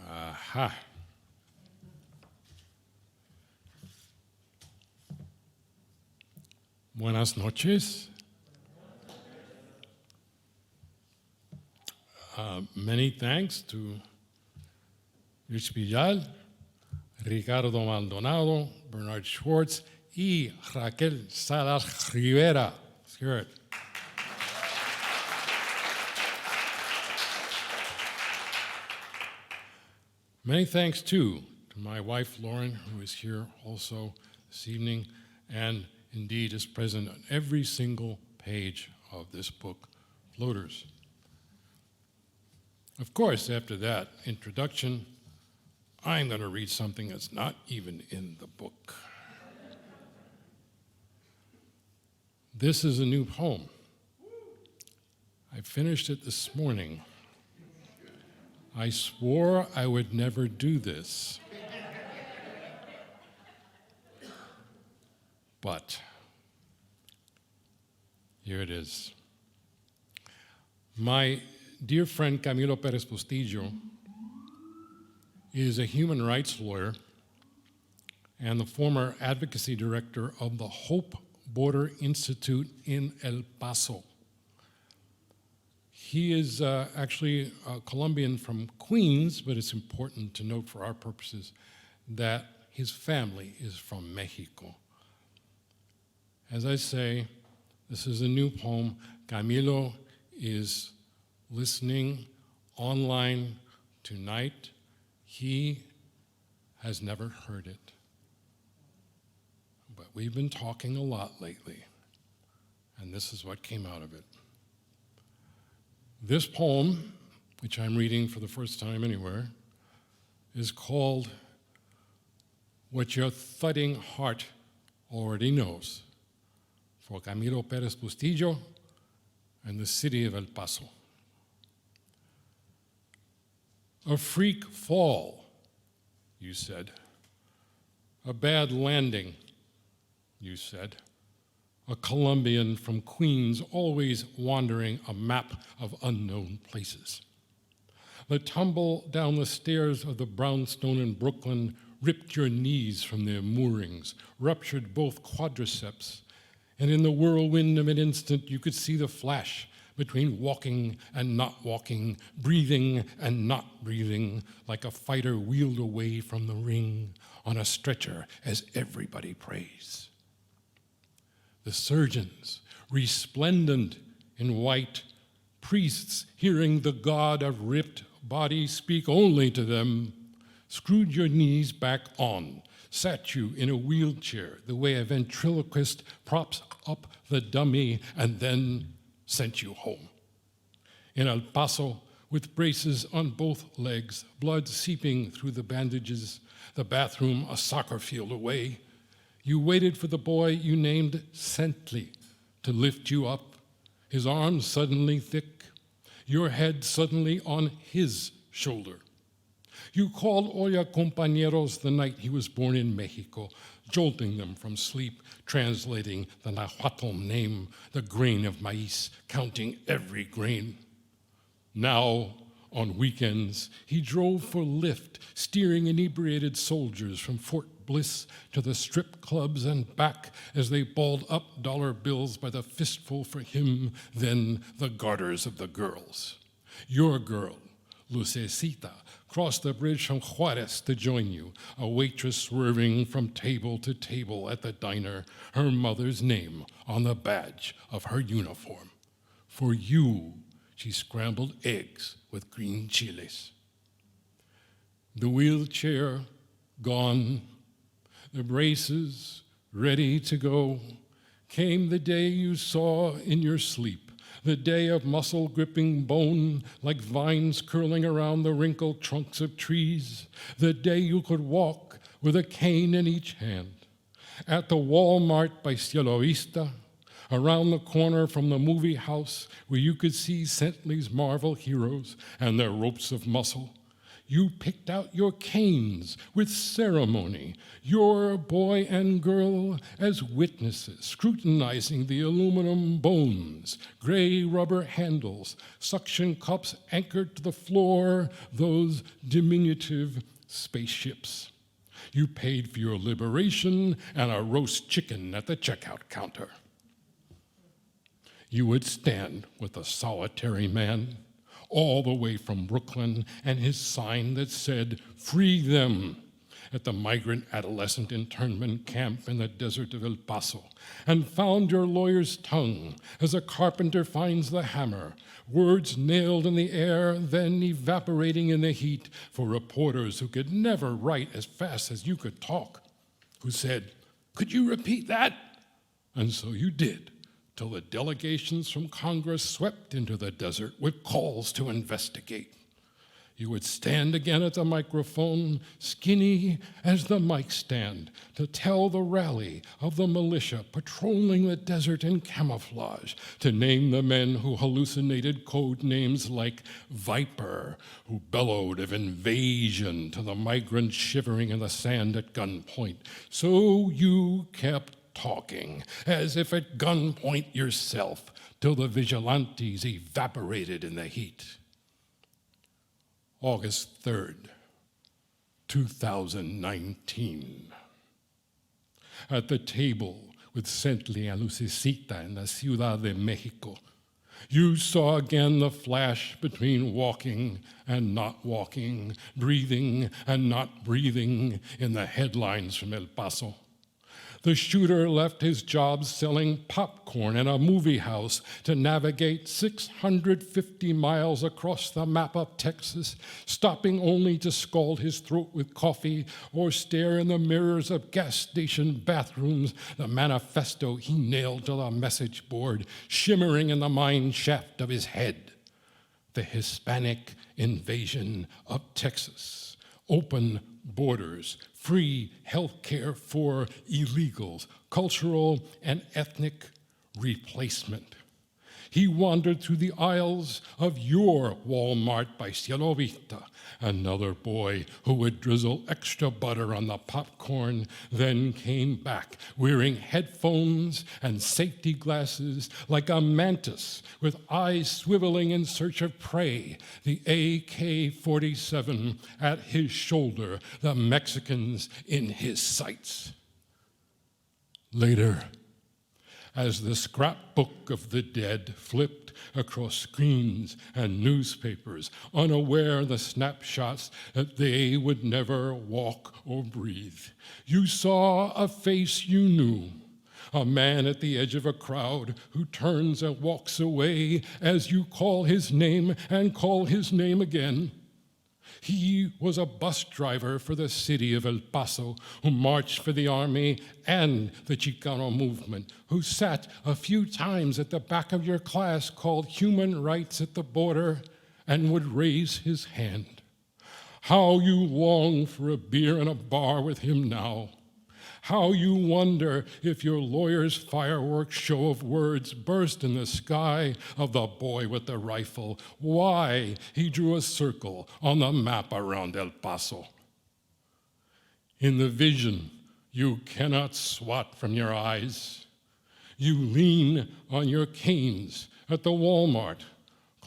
Aha. Buenas noches. Many thanks to Luis Villal, Ricardo Maldonado, Bernard Schwartz, y Raquel Salas Rivera. Let's hear it. Many thanks, too, to my wife, Lauren, who is here also this evening, and indeed is present on every single page of this book, Floaters. Of course, after that introduction, I'm going to read something that's not even in the book. This is a new poem. I finished it this morning. I swore I would never do this. But here it is. My dear friend Camilo Perez Bustillo is a human rights lawyer and the former advocacy director of the Hope Border Institute in El Paso. He is actually a Colombian from Queens, but it's important to note for our purposes that his family is from Mexico. As I say, this is a new poem. Camilo is listening online tonight. He has never heard it. But we've been talking a lot lately, and this is what came out of it. This poem, which I'm reading for the first time anywhere, is called What Your Thudding Heart Already Knows, for Camilo Perez Bustillo and the city of El Paso. A freak fall, you said. A bad landing, you said. A Colombian from Queens always wandering a map of unknown places. The tumble down the stairs of the brownstone in Brooklyn ripped your knees from their moorings, ruptured both quadriceps, and in the whirlwind of an instant you could see the flash between walking and not walking, breathing and not breathing, like a fighter wheeled away from the ring on a stretcher as everybody prays. The surgeons, resplendent in white, priests hearing the god of ripped bodies speak only to them, screwed your knees back on, sat you in a wheelchair the way a ventriloquist props up the dummy, and then sent you home. In El Paso, with braces on both legs, blood seeping through the bandages, the bathroom a soccer field away, you waited for the boy you named Sentley to lift you up, his arms suddenly thick, your head suddenly on his shoulder. You called all your compañeros the night he was born in Mexico, jolting them from sleep, translating the Nahuatl name, the grain of maize, counting every grain. Now, On weekends, he drove for Lyft, steering inebriated soldiers from Fort Bliss to the strip clubs and back as they balled up dollar bills by the fistful for him, then the garters of the girls. Your girl, Lucecita, crossed the bridge from Juarez to join you, a waitress swerving from table to table at the diner, her mother's name on the badge of her uniform. For you, she scrambled eggs with green chiles. The wheelchair gone, the braces ready to go, came the day you saw in your sleep, the day of muscle gripping bone like vines curling around the wrinkled trunks of trees, the day you could walk with a cane in each hand. At the Walmart by Cielo Vista, around the corner from the movie house where you could see Sentley's Marvel heroes and their ropes of muscle, you picked out your canes with ceremony, your boy and girl as witnesses, scrutinizing the aluminum bones, gray rubber handles, suction cups anchored to the floor, those diminutive spaceships. You paid for your liberation and a roast chicken at the checkout counter. You would stand with a solitary man all the way from Brooklyn and his sign that said, "Free them," at the migrant adolescent internment camp in the desert of El Paso, and found your lawyer's tongue as a carpenter finds the hammer, words nailed in the air, then evaporating in the heat for reporters who could never write as fast as you could talk, who said, "Could you repeat that?" And so you did, till the delegations from Congress swept into the desert with calls to investigate. You would stand again at the microphone, skinny as the mic stand, to tell the rally of the militia patrolling the desert in camouflage, to name the men who hallucinated code names like Viper, who bellowed of invasion to the migrants shivering in the sand at gunpoint. So you kept talking, as if at gunpoint yourself, till the vigilantes evaporated in the heat. August 3rd, 2019. At the table with Sentley and Lucecita in the Ciudad de Mexico, you saw again the flash between walking and not walking, breathing and not breathing in the headlines from El Paso. The shooter left his job selling popcorn in a movie house to navigate 650 miles across the map of Texas, stopping only to scald his throat with coffee or stare in the mirrors of gas station bathrooms, the manifesto he nailed to the message board, shimmering in the mine shaft of his head. The Hispanic invasion of Texas. Open borders, free health care for illegals, cultural and ethnic replacement. He wandered through the aisles of your Walmart by Cielo Vista, another boy who would drizzle extra butter on the popcorn, then came back wearing headphones and safety glasses like a mantis with eyes swiveling in search of prey, the AK-47 at his shoulder, the Mexicans in his sights. Later, as the scrapbook of the dead flipped across screens and newspapers, unaware the snapshots that they would never walk or breathe, you saw a face you knew, a man at the edge of a crowd who turns and walks away as you call his name and call his name again. He was a bus driver for the city of El Paso who marched for the army and the Chicano movement, who sat a few times at the back of your class called Human Rights at the Border and would raise his hand. How you long for a beer in a bar with him now. How you wonder if your lawyer's fireworks show of words burst in the sky of the boy with the rifle, why he drew a circle on the map around El Paso. In the vision you cannot swat from your eyes, you lean on your canes at the Walmart,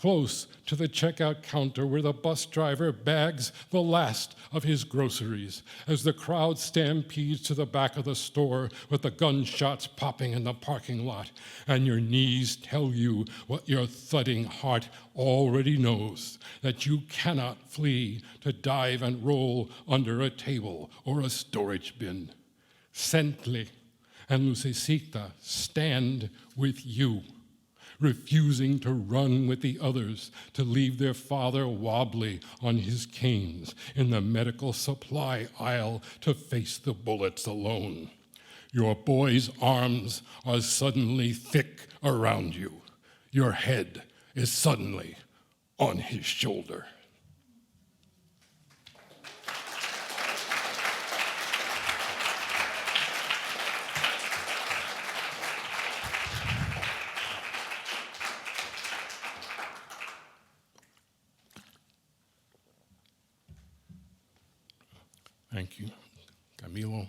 close to the checkout counter where the bus driver bags the last of his groceries as the crowd stampedes to the back of the store with the gunshots popping in the parking lot, and your knees tell you what your thudding heart already knows, that you cannot flee to dive and roll under a table or a storage bin. Sentle and Lucecita stand with you, refusing to run with the others, to leave their father wobbly on his canes in the medical supply aisle to face the bullets alone. Your boy's arms are suddenly thick around you. Your head is suddenly on his shoulder. Thank you, Camilo.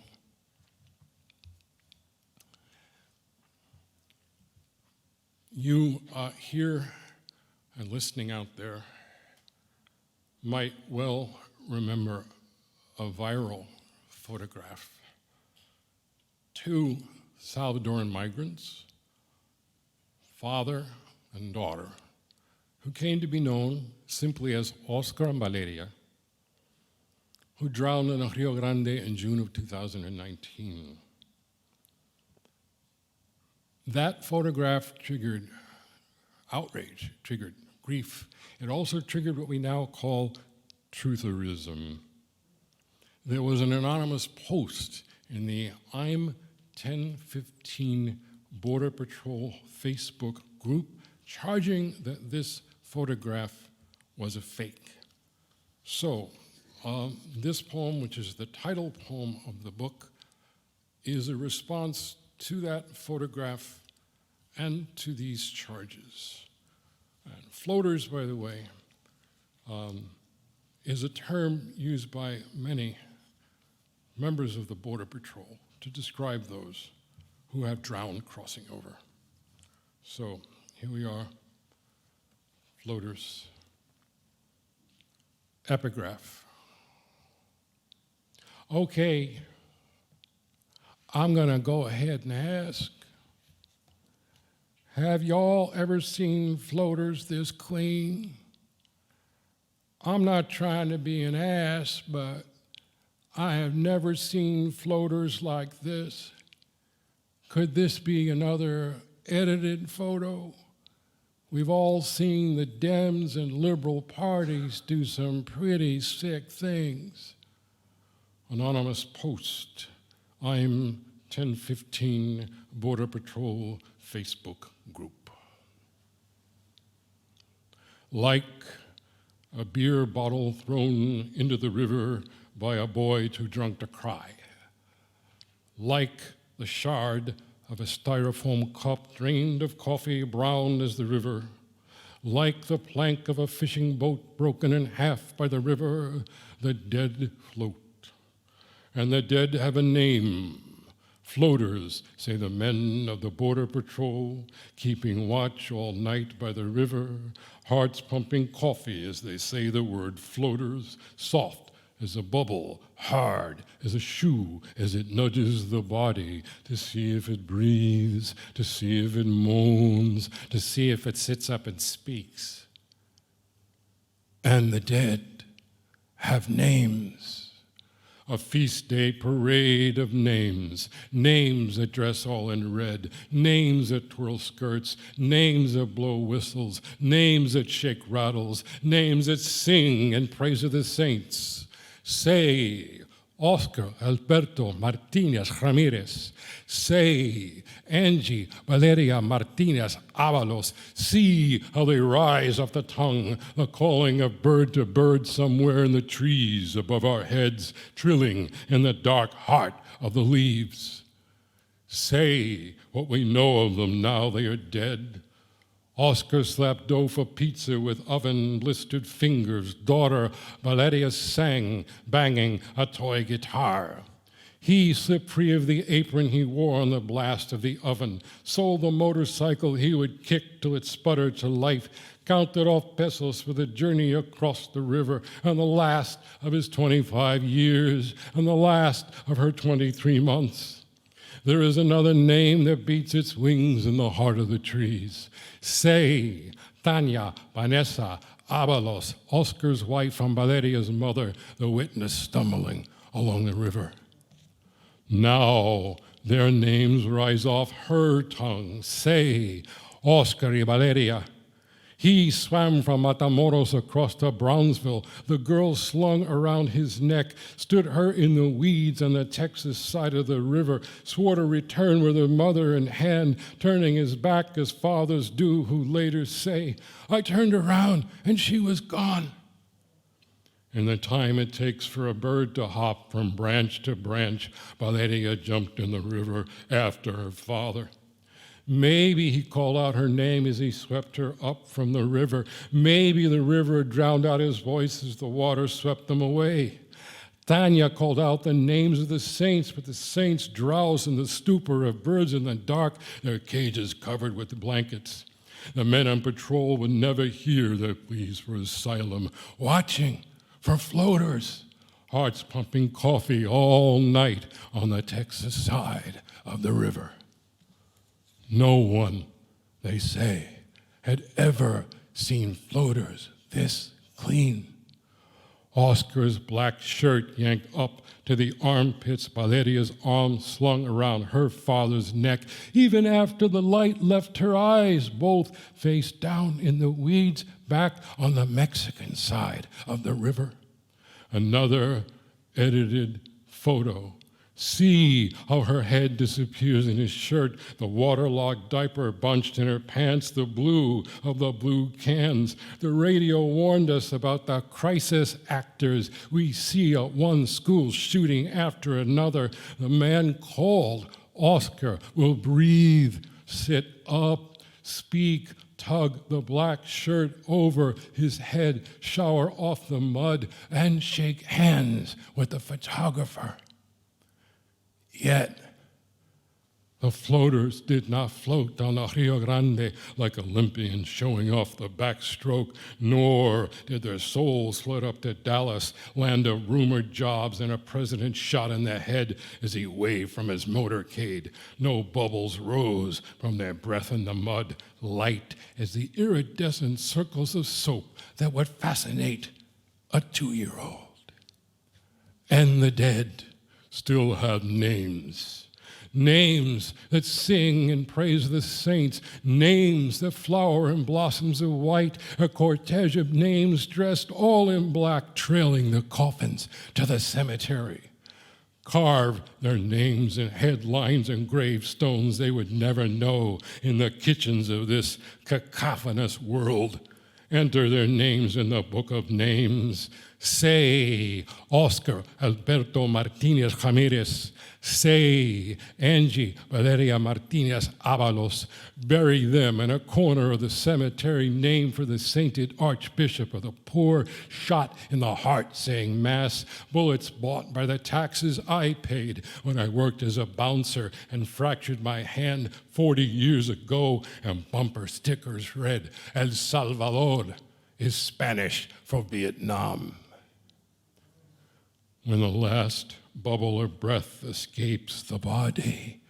You here and listening out there might well remember a viral photograph. Two Salvadoran migrants, father and daughter, who came to be known simply as Oscar and Valeria, who drowned in the Rio Grande in June of 2019. That photograph triggered outrage, triggered grief. It also triggered what we now call trutherism. There was an anonymous post in the I'm 1015 Border Patrol Facebook group charging that this photograph was a fake. So, this poem, which is the title poem of the book, is a response to that photograph and to these charges. And floaters, by the way, is a term used by many members of the Border Patrol to describe those who have drowned crossing over. So here we are, floaters. Epigraph. Okay, I'm gonna go ahead and ask, have y'all ever seen floaters this clean? I'm not trying to be an ass, but I have never seen floaters like this. Could this be another edited photo? We've all seen the Dems and liberal parties do some pretty sick things. Anonymous post, I'm 1015 Border Patrol Facebook group. Like a beer bottle thrown into the river by a boy too drunk to cry. Like the shard of a styrofoam cup drained of coffee brown as the river. Like the plank of a fishing boat broken in half by the river, the dead float. And the dead have a name. Floaters, say the men of the Border Patrol, keeping watch all night by the river, hearts pumping coffee as they say the word floaters, soft as a bubble, hard as a shoe as it nudges the body to see if it breathes, to see if it moans, to see if it sits up and speaks. And the dead have names. A feast day parade of names, names that dress all in red, names that twirl skirts, names that blow whistles, names that shake rattles, names that sing in praise of the saints. Say, Oscar Alberto Martinez Ramirez. Say, Angie Valeria Martinez Avalos. See how they rise off the tongue, the calling of bird to bird somewhere in the trees above our heads, trilling in the dark heart of the leaves. Say what we know of them now they are dead. Oscar slapped dough for pizza with oven-blistered fingers. Daughter Valeria sang, banging a toy guitar. He slipped free of the apron he wore on the blast of the oven, sold the motorcycle he would kick till it sputtered to life, counted off pesos for the journey across the river, and the last of his 25 years, and the last of her 23 months. There is another name that beats its wings in the heart of the trees. Say, Tanya, Vanessa, Avalos, Oscar's wife and Valeria's mother, the witness stumbling along the river. Now their names rise off her tongue. Say, Oscar y Valeria. He swam from Matamoros across to Brownsville. The girl slung around his neck, stood her in the weeds on the Texas side of the river, swore to return with her mother in hand, turning his back as fathers do who later say, I turned around and she was gone. In the time it takes for a bird to hop from branch to branch, Valeria jumped in the river after her father. Maybe he called out her name as he swept her up from the river. Maybe the river drowned out his voice as the water swept them away. Tanya called out the names of the saints, but the saints drowsed in the stupor of birds in the dark, their cages covered with blankets. The men on patrol would never hear their pleas for asylum, watching for floaters, hearts pumping coffee all night on the Texas side of the river. No one, they say, had ever seen floaters this clean. Oscar's black shirt yanked up to the armpits, Valeria's arms slung around her father's neck. Even after the light left her eyes, both face down in the weeds back on the Mexican side of the river. Another edited photo. See how her head disappears in his shirt, the waterlogged diaper bunched in her pants, the blue of the blue cans. The radio warned us about the crisis actors we see at one school shooting after another. The man called, Oscar, will breathe, sit up, speak, tug the black shirt over his head, shower off the mud, and shake hands with the photographer. Yet, the floaters did not float down the Rio Grande like Olympians showing off the backstroke, nor did their souls float up to Dallas, land of rumored jobs and a president shot in the head as he waved from his motorcade. No bubbles rose from their breath in the mud, light as the iridescent circles of soap that would fascinate a 2-year-old. And the dead still have names. Names that sing and praise the saints, names that flower in blossoms of white, a cortege of names dressed all in black, trailing the coffins to the cemetery. Carve their names in headlines and gravestones they would never know in the kitchens of this cacophonous world. Enter their names in the book of names. Say, Oscar Alberto Martinez Ramirez. Say, Angie Valeria Martinez Avalos. Bury them in a corner of the cemetery named for the sainted archbishop of the poor, shot in the heart saying mass, bullets bought by the taxes I paid when I worked as a bouncer and fractured my hand 40 years ago, and bumper stickers read, El Salvador is Spanish for Vietnam. When the last bubble of breath escapes the body,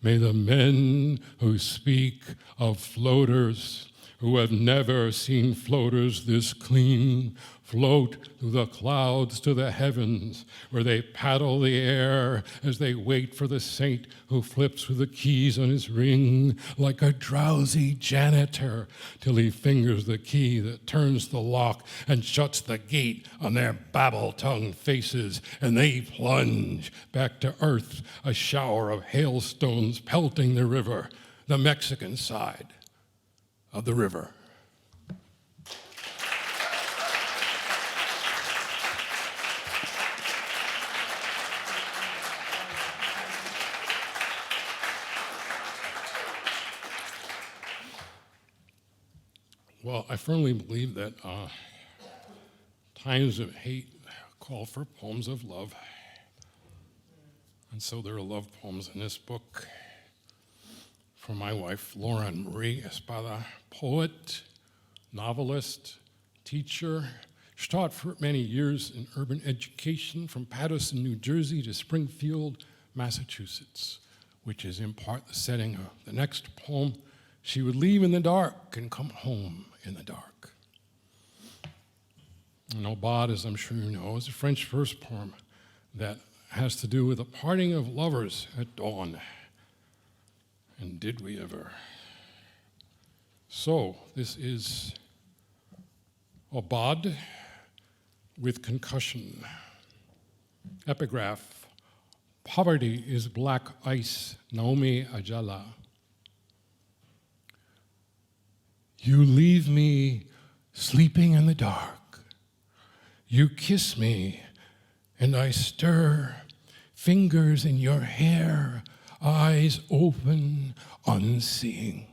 may the men who speak of floaters, who have never seen floaters this clean, float through the clouds to the heavens, where they paddle the air as they wait for the saint who flips with the keys on his ring like a drowsy janitor till he fingers the key that turns the lock and shuts the gate on their babble-tongued faces, and they plunge back to earth, a shower of hailstones pelting the river, the Mexican side of the river. Well, I firmly believe that times of hate call for poems of love. And so there are love poems in this book for my wife, Laura Marie Espada, poet, novelist, teacher. She taught for many years in urban education from Paterson, New Jersey to Springfield, Massachusetts, which is in part the setting of the next poem. She would leave in the dark and come home in the dark. And Aubade, as I'm sure you know, is a French verse poem that has to do with the parting of lovers at dawn. And did we ever? So, this is Aubade with concussion. Epigraph: Poverty is black ice, Naomi Ajala. You leave me sleeping in the dark. You kiss me and I stir, fingers in your hair, eyes open, unseeing.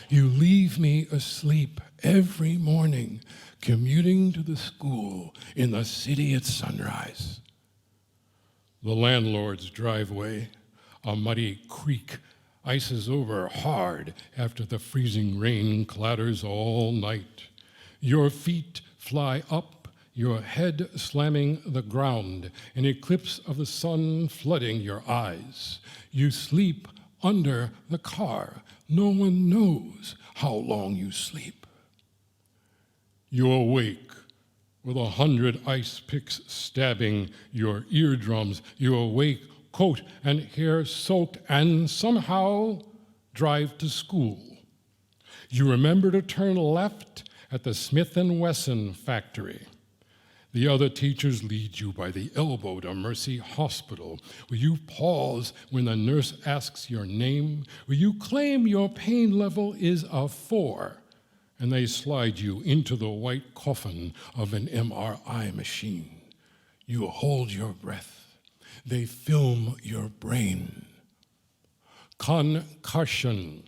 You leave me asleep every morning, commuting to the school in the city at sunrise. The landlord's driveway, a muddy creek, ices over hard after the freezing rain clatters all night. Your feet fly up, your head slamming the ground, an eclipse of the sun flooding your eyes. You sleep under the car. No one knows how long you sleep. You awake with 100 ice picks stabbing your eardrums. You awake, coat and hair soaked, and somehow drive to school. You remember to turn left at the Smith & Wesson factory. The other teachers lead you by the elbow to Mercy Hospital. Will you pause when the nurse asks your name? Will you claim your pain level is a 4? And they slide you into the white coffin of an MRI machine. You hold your breath. They film your brain. Concussion,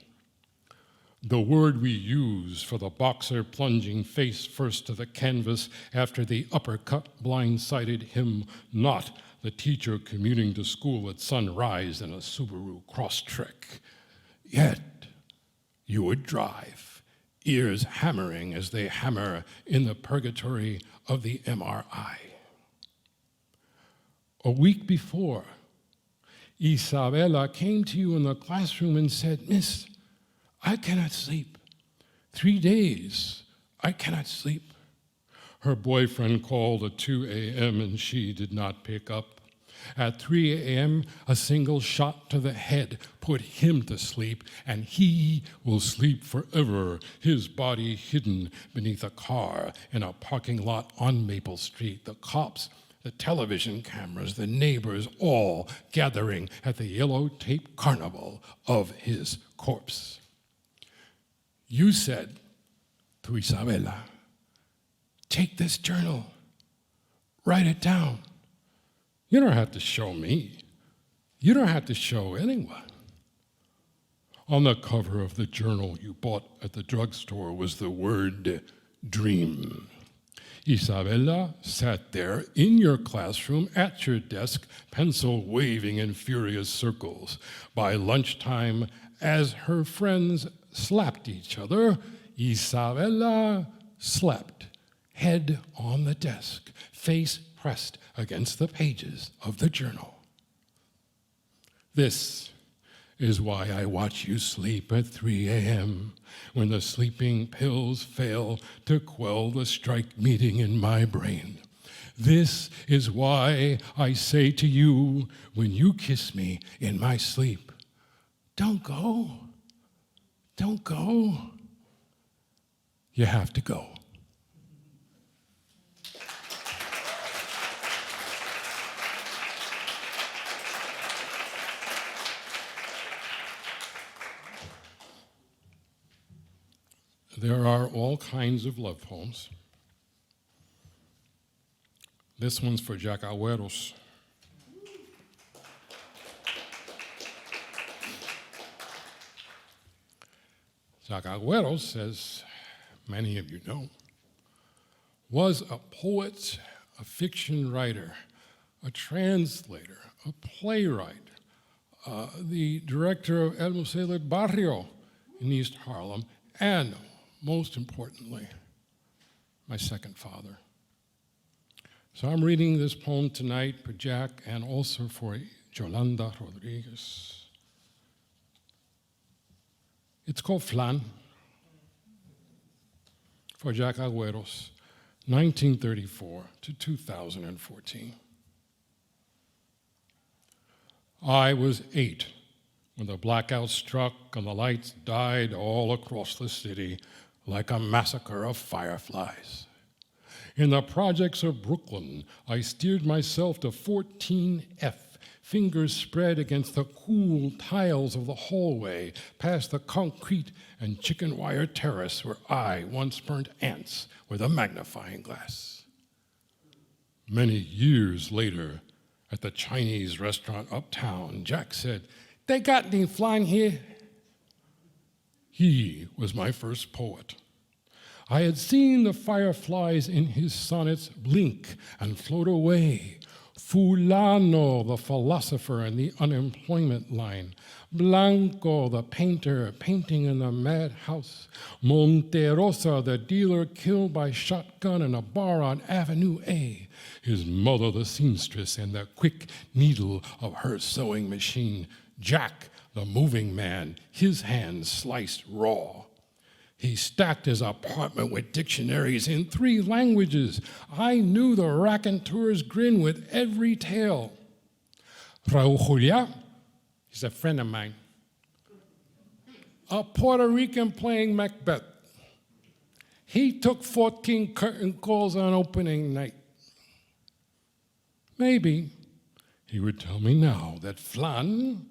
the word we use for the boxer plunging face first to the canvas after the uppercut blindsided him, not the teacher commuting to school at sunrise in a Subaru Crosstrek. Yet you would drive, ears hammering as they hammer in the purgatory of the MRI. A week before, Isabella came to you in the classroom and said, "Miss, I cannot sleep. 3 days, I cannot sleep." Her boyfriend called at 2 a.m. and she did not pick up. At 3 a.m., a single shot to the head put him to sleep, and he will sleep forever, his body hidden beneath a car in a parking lot on Maple Street. The cops, the television cameras, the neighbors, all gathering at the yellow tape carnival of his corpse. You said to Isabella, "Take this journal, write it down. You don't have to show me. You don't have to show anyone." On the cover of the journal you bought at the drugstore was the word dream. Isabella sat there in your classroom at your desk, pencil waving in furious circles. By lunchtime, as her friends slapped each other, Isabella slept, head on the desk, face pressed against the pages of the journal. This is why I watch you sleep at 3 a.m. when the sleeping pills fail to quell the strike meeting in my brain. This is why I say to you when you kiss me in my sleep, "Don't go. Don't go." You have to go. There are all kinds of love poems. This one's for Jack Agüeros. Jack Agüeros, as many of you know, was a poet, a fiction writer, a translator, a playwright, the director of El Museo del Barrio in East Harlem, and most importantly, my second father. So I'm reading this poem tonight for Jack and also for Yolanda Rodriguez. It's called Flan, for Jack Agüeros, 1934 to 2014. I was 8 when the blackout struck and the lights died all across the city like a massacre of fireflies. In the projects of Brooklyn, I steered myself to 14F, fingers spread against the cool tiles of the hallway, past the concrete and chicken wire terrace where I once burnt ants with a magnifying glass. Many years later, at the Chinese restaurant uptown, Jack said, "They got any flan here?" He was my first poet. I had seen the fireflies in his sonnets blink and float away. Fulano, the philosopher in the unemployment line. Blanco, the painter, painting in the madhouse. Monterosa, the dealer killed by shotgun in a bar on Avenue A. His mother, the seamstress, and the quick needle of her sewing machine. Jack, the moving man, his hands sliced raw. He stacked his apartment with dictionaries in 3 languages. I knew the raconteur's grin with every tale. Raúl, he's a friend of mine. A Puerto Rican playing Macbeth. He took 14 curtain calls on opening night. Maybe he would tell me now that flan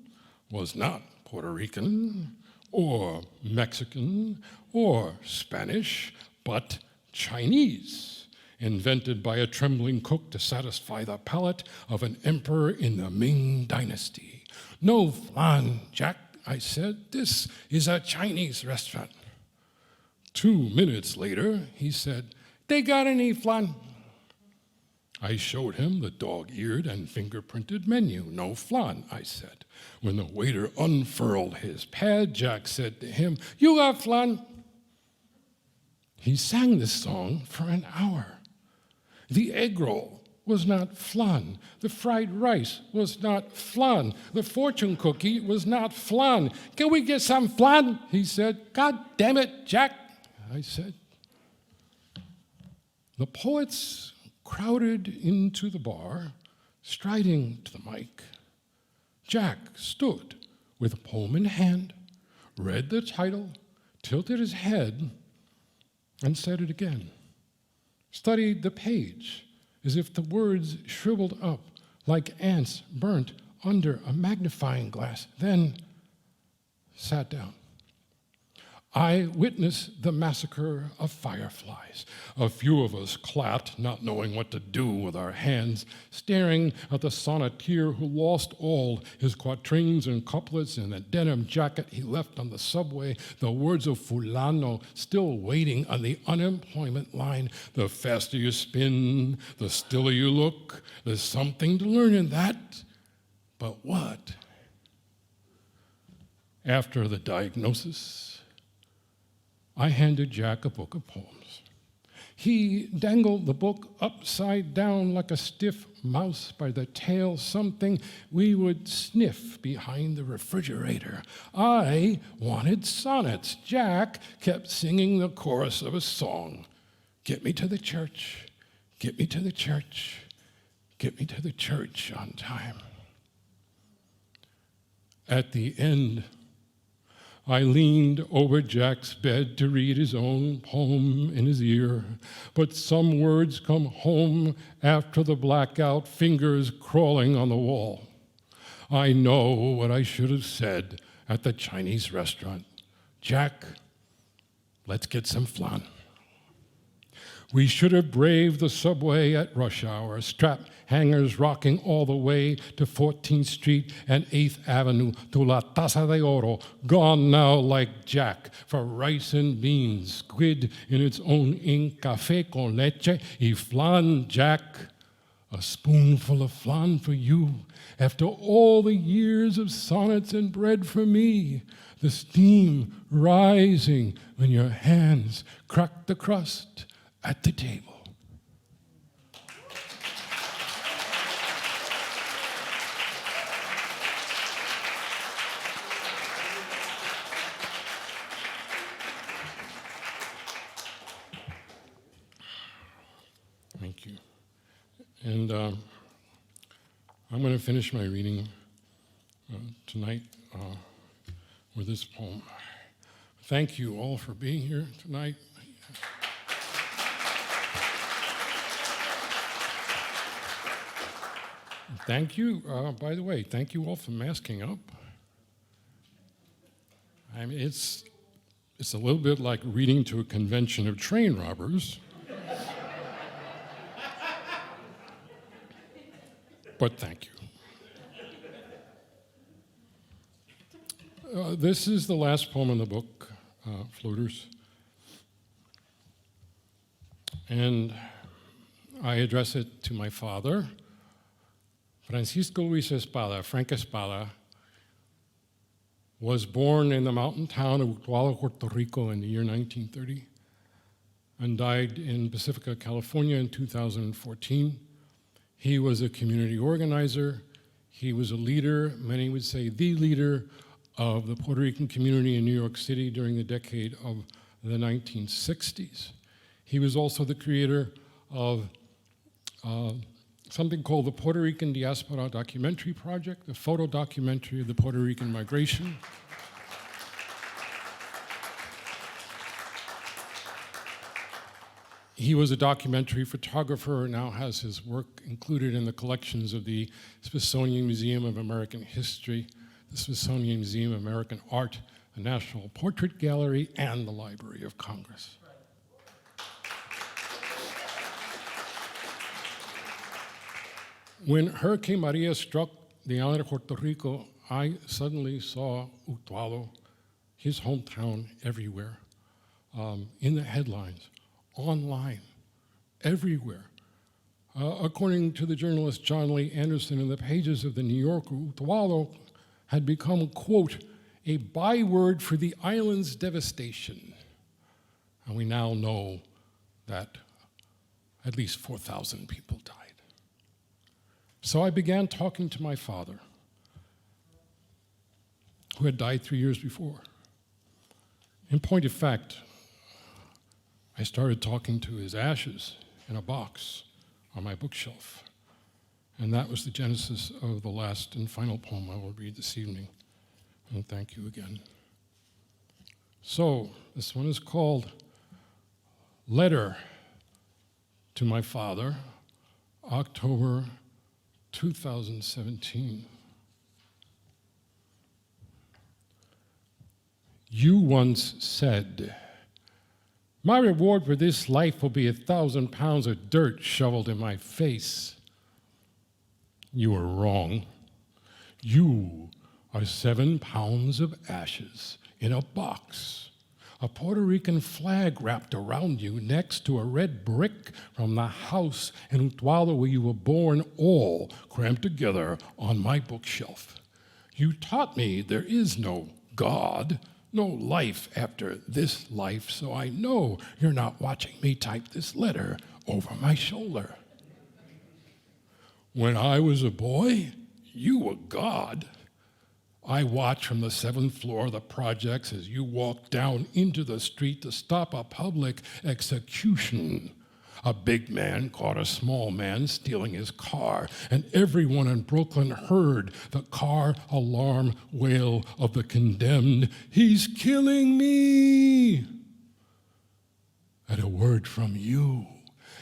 was not Puerto Rican or Mexican or Spanish, but Chinese, invented by a trembling cook to satisfy the palate of an emperor in the Ming Dynasty. "No flan, Jack," I said. "This is a Chinese restaurant." 2 minutes later, he said, "They got any flan?" I showed him the dog-eared and fingerprinted menu. "No flan," I said. When the waiter unfurled his pad, Jack said to him, "You got flan?" He sang this song for an hour. The egg roll was not flan. The fried rice was not flan. The fortune cookie was not flan. "Can we get some flan?" he said. "God damn it, Jack," I said. The poets crowded into the bar, striding to the mic. Jack stood with a poem in hand, read the title, tilted his head, and said it again. Studied the page as if the words shriveled up like ants burnt under a magnifying glass, then sat down. I witnessed the massacre of fireflies. A few of us clapped, not knowing what to do with our hands, staring at the sonneteer who lost all his quatrains and couplets in the denim jacket he left on the subway, the words of Fulano still waiting on the unemployment line. The faster you spin, the stiller you look. There's something to learn in that. But what? After the diagnosis, I handed Jack a book of poems. He dangled the book upside down like a stiff mouse by the tail, something we would sniff behind the refrigerator. I wanted sonnets. Jack kept singing the chorus of a song. "Get me to the church, get me to the church, get me to the church on time." At the end, I leaned over Jack's bed to read his own poem in his ear, but some words come home after the blackout, fingers crawling on the wall. I know what I should have said at the Chinese restaurant. "Jack, let's get some flan." We should have braved the subway at rush hour, strap hangers rocking all the way to 14th Street and 8th Avenue to La Taza de Oro, gone now like Jack, for rice and beans, squid in its own ink, café con leche, y flan, Jack. a spoonful of flan for you, after all the years of sonnets and bread for me, the steam rising when your hands crack the crust at the table. Thank you. And I'm going to finish my reading tonight with this poem. Thank you all for being here tonight. Thank you, by the way, thank you all for masking up. I mean, it's a little bit like reading to a convention of train robbers. But thank you. This is the last poem in the book, Floaters. And I address it to my father, Francisco Luis Espada. Frank Espada was born in the mountain town of Utuado, Puerto Rico in the year 1930 and died in Pacifica, California in 2014. He was a community organizer. He was a leader, many would say the leader, of the Puerto Rican community in New York City during the decade of the 1960s. He was also the creator of something called the Puerto Rican Diaspora Documentary Project, a photo documentary of the Puerto Rican migration. He was a documentary photographer and now has his work included in the collections of the Smithsonian Museum of American History, the Smithsonian Museum of American Art, the National Portrait Gallery, and the Library of Congress. When Hurricane Maria struck the island of Puerto Rico, I suddenly saw Utuado, his hometown, everywhere, in the headlines, online, everywhere. According to the journalist John Lee Anderson, in the pages of the New Yorker, Utuado had become, quote, a byword for the island's devastation. And we now know that at least 4,000 people died. So I began talking to my father, who had died 3 years before. In point of fact, I started talking to his ashes in a box on my bookshelf. And that was the genesis of the last and final poem I will read this evening. And thank you again. So, this one is called Letter to My Father, October 2017. You once said, my reward for this life will be 1,000 pounds of dirt shoveled in my face. You are wrong. You are 7 pounds of ashes in a box, a Puerto Rican flag wrapped around you next to a red brick from the house in Utuado where you were born, all crammed together on my bookshelf. You taught me there is no God, no life after this life, so I know you're not watching me type this letter over my shoulder. When I was a boy, you were God. I watched from the 7th floor of the projects as you walked down into the street to stop a public execution. A big man caught a small man stealing his car, and everyone in Brooklyn heard the car alarm wail of the condemned, "He's killing me!" At a word from you,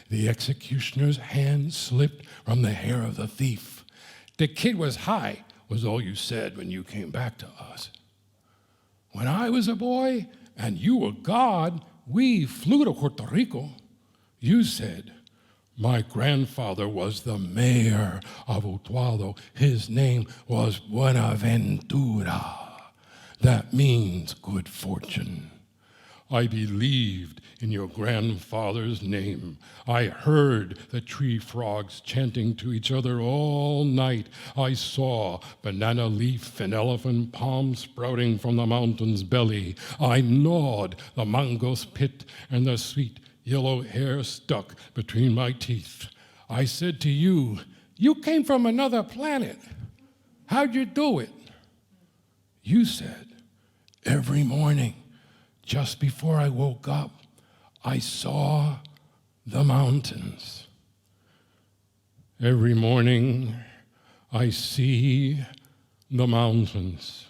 the executioner's hand slipped from the hair of the thief. The kid was high, was all you said when you came back to us. When I was a boy and you were God, we flew to Puerto Rico. You said, my grandfather was the mayor of Utuado. His name was Buenaventura. That means good fortune. I believed in your grandfather's name. I heard the tree frogs chanting to each other all night. I saw banana leaf and elephant palm sprouting from the mountain's belly. I gnawed the mango's pit, and the sweet yellow hair stuck between my teeth. I said to you, you came from another planet. How'd you do it? You said, every morning, just before I woke up, I saw the mountains. Every morning, I see the mountains.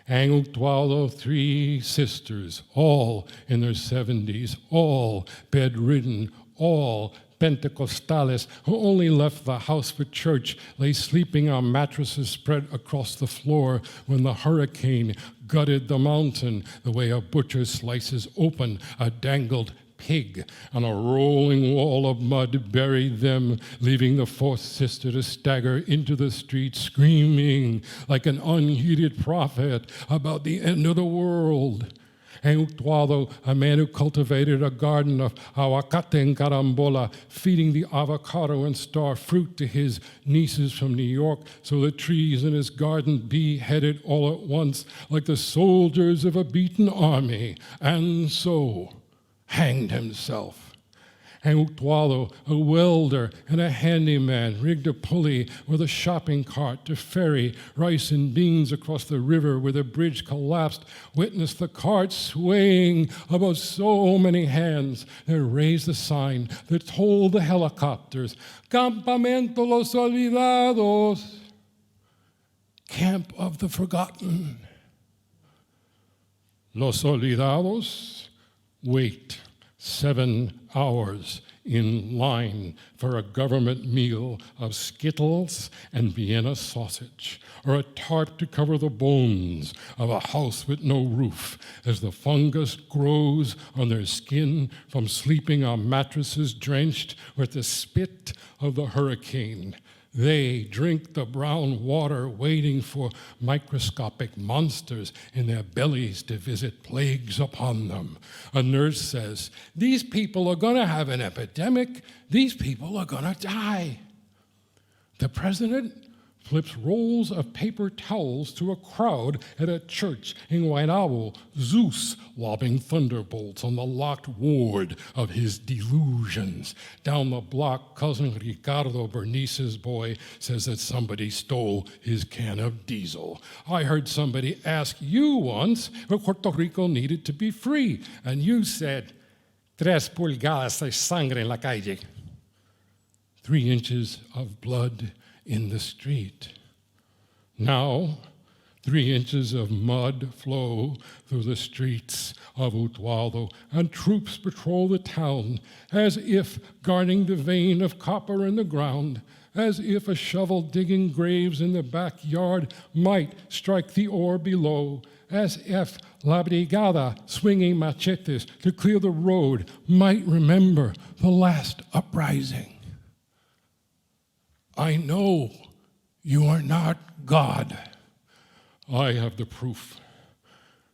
Ang 3 sisters, all in their 70s, all bedridden, all Pentecostales who only left the house for church, lay sleeping on mattresses spread across the floor when the hurricane gutted the mountain the way a butcher slices open a dangled pig, and a rolling wall of mud buried them, leaving the fourth sister to stagger into the street screaming like an unheeded prophet about the end of the world. And Utuado, a man who cultivated a garden of aguacate and carambola, feeding the avocado and star fruit to his nieces from New York, so the trees in his garden beheaded all at once like the soldiers of a beaten army, and so hanged himself. And Utuado, a welder and a handyman, rigged a pulley with a shopping cart to ferry rice and beans across the river where the bridge collapsed, witnessed the cart swaying above so many hands that raised the sign that told the helicopters, Campamento Los Olvidados, Camp of the Forgotten. Los Olvidados wait 7 hours in line for a government meal of Skittles and Vienna sausage, or a tarp to cover the bones of a house with no roof as the fungus grows on their skin from sleeping on mattresses drenched with the spit of the hurricane. They drink the brown water waiting for microscopic monsters in their bellies to visit plagues upon them. A nurse says, these people are going to have an epidemic. These people are going to die. The president flips rolls of paper towels to a crowd at a church in Guaynabo, Zeus lobbing thunderbolts on the locked ward of his delusions. Down the block, cousin Ricardo, Bernice's boy, says that somebody stole his can of diesel. I heard somebody ask you once if Puerto Rico needed to be free, and you said, 3 pulgadas de sangre en la calle. 3 inches of blood in the street. Now, 3 inches of mud flow through the streets of Utuado, and troops patrol the town as if guarding the vein of copper in the ground, as if a shovel digging graves in the backyard might strike the ore below, as if La Brigada swinging machetes to clear the road might remember the last uprising. I know you are not God. I have the proof.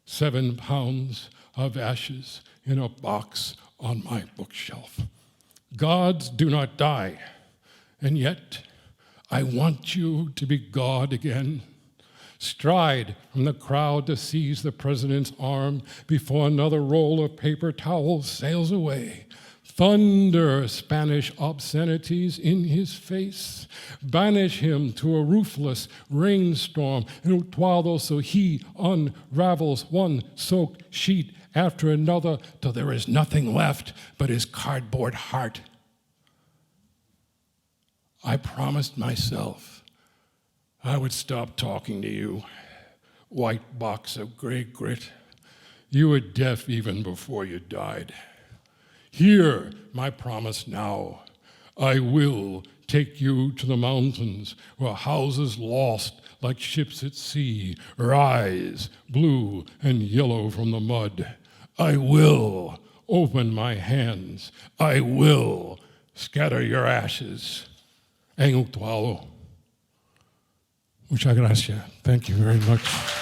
7 pounds of ashes in a box on my bookshelf. Gods do not die, and yet I want you to be God again. Stride from the crowd to seize the president's arm before another roll of paper towels sails away. Thunder Spanish obscenities in his face. Banish him to a roofless rainstorm in Utuado so he unravels one soaked sheet after another till there is nothing left but his cardboard heart. I promised myself I would stop talking to you, white box of gray grit. You were deaf even before you died. Hear my promise now. I will take you to the mountains where houses lost like ships at sea rise blue and yellow from the mud. I will open my hands. I will scatter your ashes. En Utuado. Muchas gracias. Thank you very much.